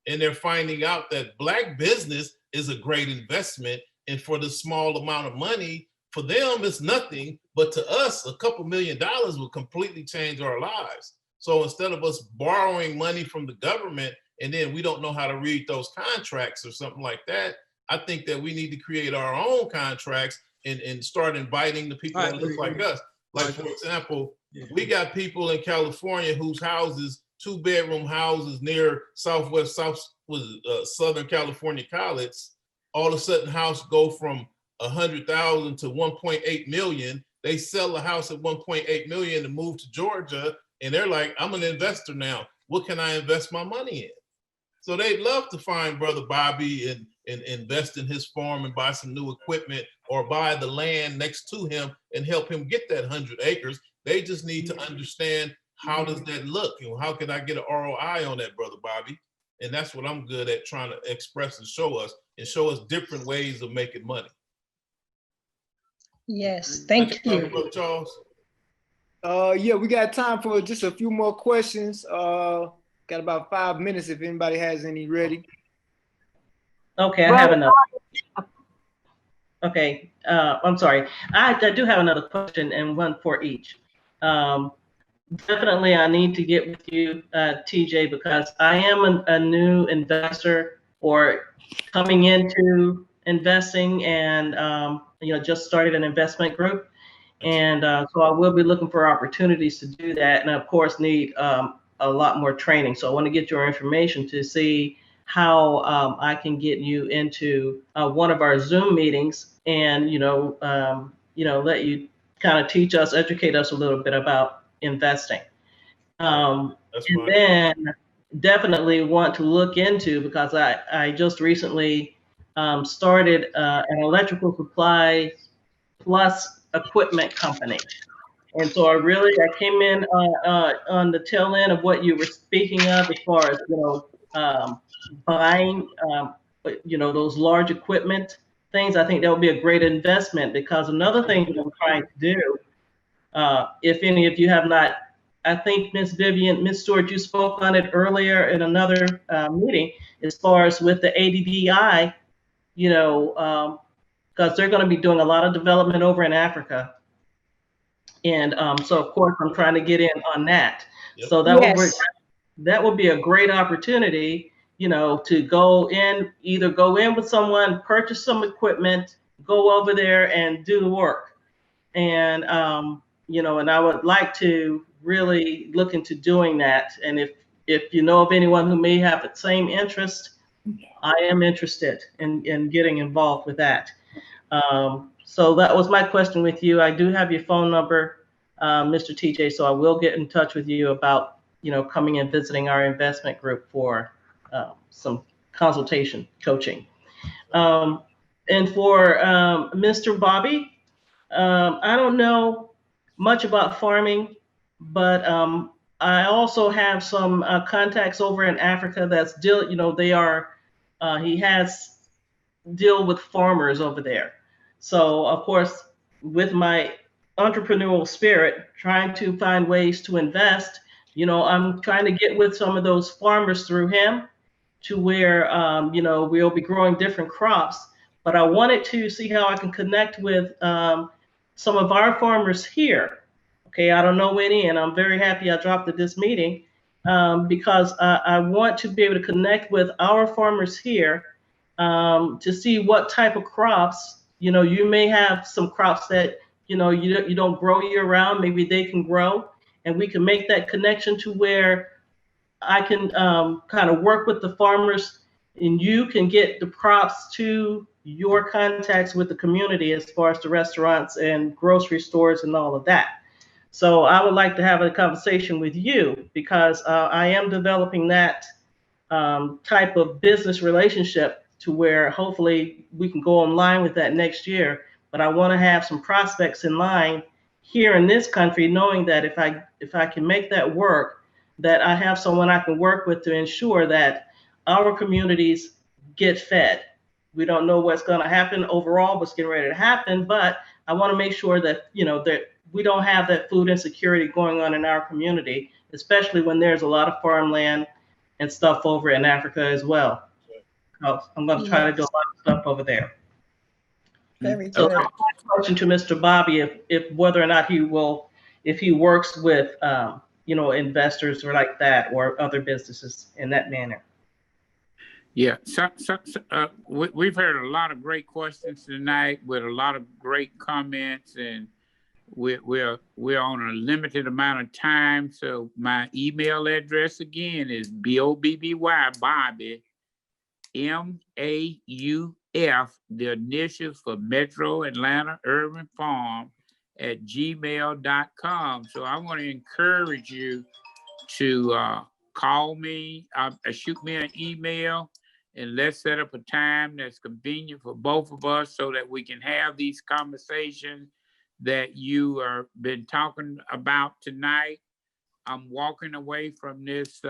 And they're finding out that Black business is a great investment. And for the small amount of money, for them, it's nothing. But to us, a couple $1 million will completely change our lives. So instead of us borrowing money from the government and then we don't know how to read those contracts or something like that, I think that we need to create our own contracts and start inviting the people that look like us. Like, for example, we got people in California whose houses, 2-bedroom houses near Southern California College, all of a sudden house go from 100,000 to 1.8 million. They sell the house at 1.8 million and move to Georgia, and they're like, I'm an investor now. What can I invest my money in? So they'd love to find Brother Bobby and invest in his farm and buy some new equipment, or buy the land next to him and help him get that 100 acres. They just need to understand, how does that look? How can I get an ROI on that, Brother Bobby? And that's what I'm good at, trying to express and show us different ways of making money. Yes, thank you. Brother Charles? Yeah, we got time for just a few more questions. Got about 5 minutes if anybody has any ready. Okay, I have another. Okay, I'm sorry. I do have another question, and one for each. Definitely, I need to get with you, TJ, because I am a new investor or coming into investing, and just started an investment group. And so I will be looking for opportunities to do that. And of course, need a lot more training. So I want to get your information to see how I can get you into one of our Zoom meetings and, let you kind of teach us, educate us a little bit about investing. And then definitely want to look into, because I just recently started an electrical supply plus equipment company. And so I came in on the tail end of what you were speaking of, as far as, buying, those large equipment things. I think that would be a great investment, because another thing that I'm trying to do, if any of you have not, I think Miss Stewart, you spoke on it earlier in another meeting, as far as with the ADDI, because they're going to be doing a lot of development over in Africa. And so, of course, I'm trying to get in on that. Yep. So that would be a great opportunity, to go in with someone, purchase some equipment, go over there and do the work. And, and I would like to really look into doing that. And if you know of anyone who may have the same interest, I am interested in getting involved with that. So that was my question with you. I do have your phone number, Mr. TJ, so I will get in touch with you about, coming and visiting our investment group for some consultation coaching. And for Mr. Bobby, I don't know much about farming, but I also have some contacts over in Africa that's he has deal with farmers over there. So of course, with my entrepreneurial spirit, trying to find ways to invest, I'm trying to get with some of those farmers through him to where, we'll be growing different crops. But I wanted to see how I can connect with some of our farmers here. Okay, I don't know any, and I'm very happy I dropped at this meeting because I want to be able to connect with our farmers here to see what type of crops, you may have some crops that, you don't grow year round, maybe they can grow, and we can make that connection to where I can kind of work with the farmers, and you can get the crops to your contacts with the community as far as the restaurants and grocery stores and all of that. So I would like to have a conversation with you, because I am developing that type of business relationship to where hopefully we can go online with that next year. But I want to have some prospects in line here in this country, knowing that if I can make that work, that I have someone I can work with to ensure that our communities get fed. We don't know what's going to happen overall, what's getting ready to happen, but I want to make sure that, that we don't have that food insecurity going on in our community, especially when there's a lot of farmland and stuff over in Africa as well. So I'm going to try to do a lot of stuff over there. Very So good. my question to Mr. Bobby, if whether or not if he works with, investors or like that, or other businesses in that manner. Yeah, we've heard a lot of great questions tonight with a lot of great comments, and we're on a limited amount of time. So my email address again is Bobby, MAUF, the initials for Metro Atlanta Urban Farm @gmail.com. So I want to encourage you to call me, shoot me an email, and let's set up a time that's convenient for both of us so that we can have these conversations that you are been talking about tonight. I'm walking away from this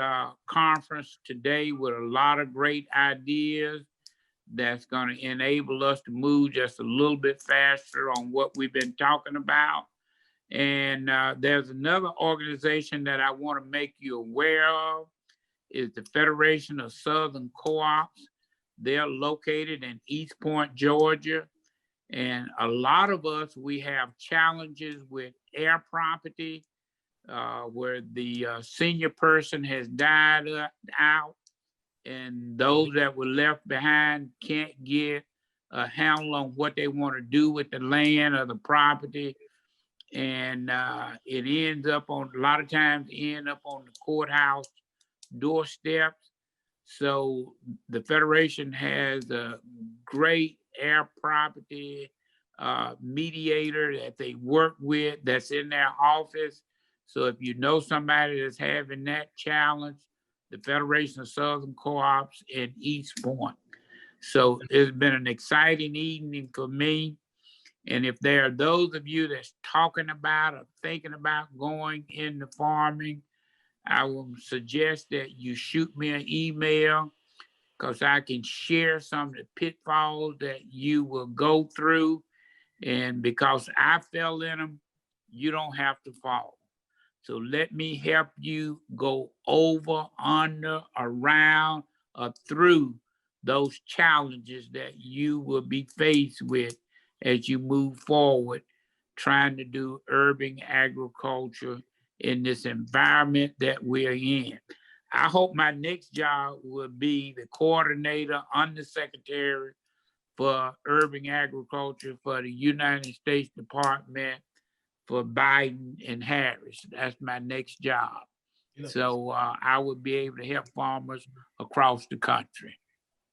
conference today with a lot of great ideas that's going to enable us to move just a little bit faster on what we've been talking about. And there's another organization that I want to make you aware of, is the Federation of Southern Co-ops. They're located in East Point, Georgia. And a lot of us, we have challenges with air property, where the senior person has died out, and those that were left behind can't get handle on what they want to do with the land or the property. And it ends up on, a lot of times end up on the courthouse doorsteps. So the Federation has a great air property mediator that they work with that's in their office. So if you know somebody that's having that challenge, the Federation of Southern Co-ops in East Point. So it's been an exciting evening for me. And if there are those of you that's talking about or thinking about going into farming, I will suggest that you shoot me an email, because I can share some of the pitfalls that you will go through. And because I fell in them, you don't have to fall. So let me help you go over, under, around, or through those challenges that you will be faced with as you move forward, trying to do urban agriculture in this environment that we're in. I hope my next job will be the coordinator, undersecretary for urban agriculture for the United States Department for Biden and Harris. That's my next job. So I would be able to help farmers across the country.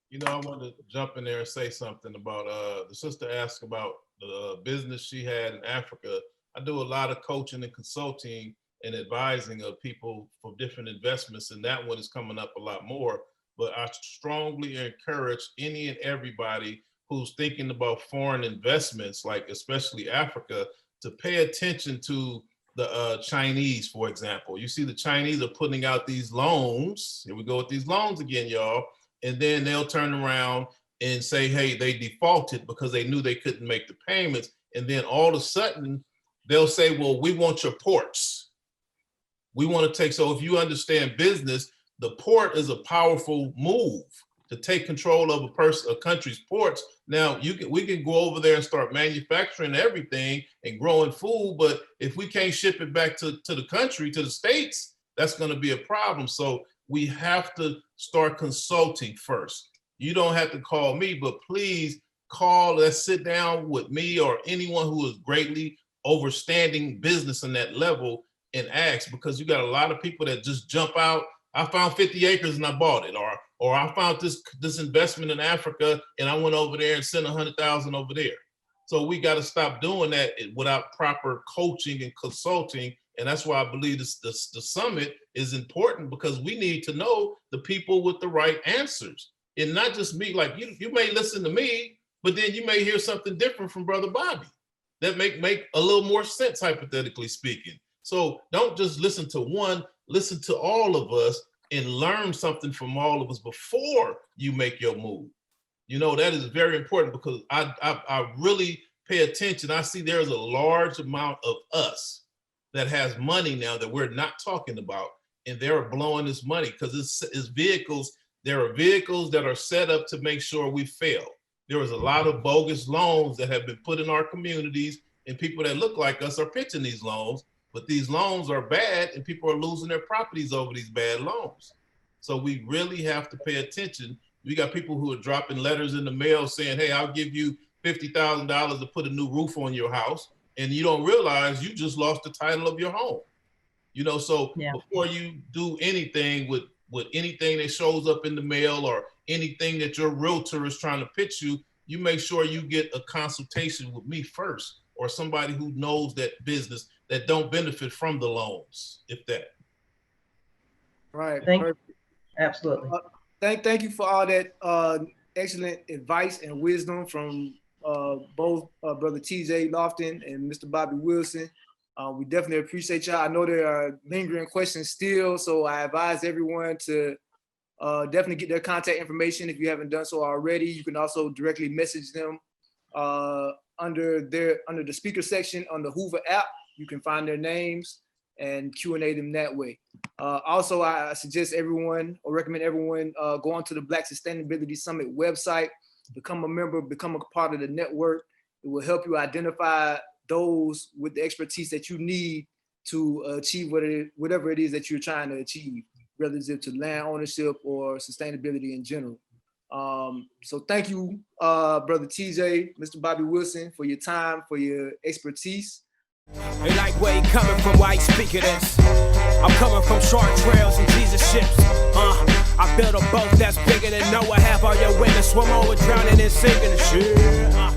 You know, I want to jump in there and say something about the sister asked about the business she had in Africa. I do a lot of coaching and consulting and advising of people for different investments, and that one is coming up a lot more. But I strongly encourage any and everybody who's thinking about foreign investments, like especially Africa, to pay attention to the Chinese, for example. You see the Chinese are putting out these loans. Here we go with these loans again, y'all. And then they'll turn around and say, hey, they defaulted because they knew they couldn't make the payments. And then all of a sudden, they'll say, well, we want your ports. We want to take, so if you understand business, the port is a powerful move to take control of a country's ports. Now, we can go over there and start manufacturing everything and growing food, but if we can't ship it back to the country, to the States, that's going to be a problem. So we have to start consulting first. You don't have to call me, but please call, let's sit down with me or anyone who is greatly overstanding business in that level and ask, because you got a lot of people that just jump out. I found 50 acres and I bought it, or I found this investment in Africa and I went over there and sent 100,000 over there. So we got to stop doing that without proper coaching and consulting. And that's why I believe the summit is important, because we need to know the people with the right answers, and not just me. Like you may listen to me, but then you may hear something different from Brother Bobby that make a little more sense, hypothetically speaking. So don't just listen to one, listen to all of us and learn something from all of us before you make your move. You know, that is very important, because I really pay attention. I see there's a large amount of us that has money now that we're not talking about, and they're blowing this money because it's vehicles. There are vehicles that are set up to make sure we fail. There is a lot of bogus loans that have been put in our communities, and people that look like us are pitching these loans, but these loans are bad and people are losing their properties over these bad loans. So we really have to pay attention. We got people who are dropping letters in the mail saying, hey, I'll give you $50,000 to put a new roof on your house. And you don't realize you just lost the title of your home. You know, so before you do anything with anything that shows up in the mail or anything that your realtor is trying to pitch you, you make sure you get a consultation with me first, or somebody who knows that business that don't benefit from the loans, if that. Right. Thank you. Absolutely. Thank you for all that excellent advice and wisdom from both Brother TJ Loftin and Mr. Bobby Wilson. We definitely appreciate y'all. I know there are lingering questions still, so I advise everyone to definitely get their contact information if you haven't done so already. You can also directly message them under the speaker section on the Hoover app. You can find their names and Q&A them that way. Also, I suggest everyone, or recommend everyone, go onto the Black Sustainability Summit website, become a member, become a part of the network. It will help you identify those with the expertise that you need to achieve whatever it is that you're trying to achieve, whether it's to land ownership or sustainability in general. So thank you, Brother TJ, Mr. Bobby Wilson, for your time, for your expertise. They like where you coming from, why you speak of this? I'm coming from short trails and Jesus ships. I built a boat that's bigger than Noah. Have all your women swim over, drowning and sinking and shit.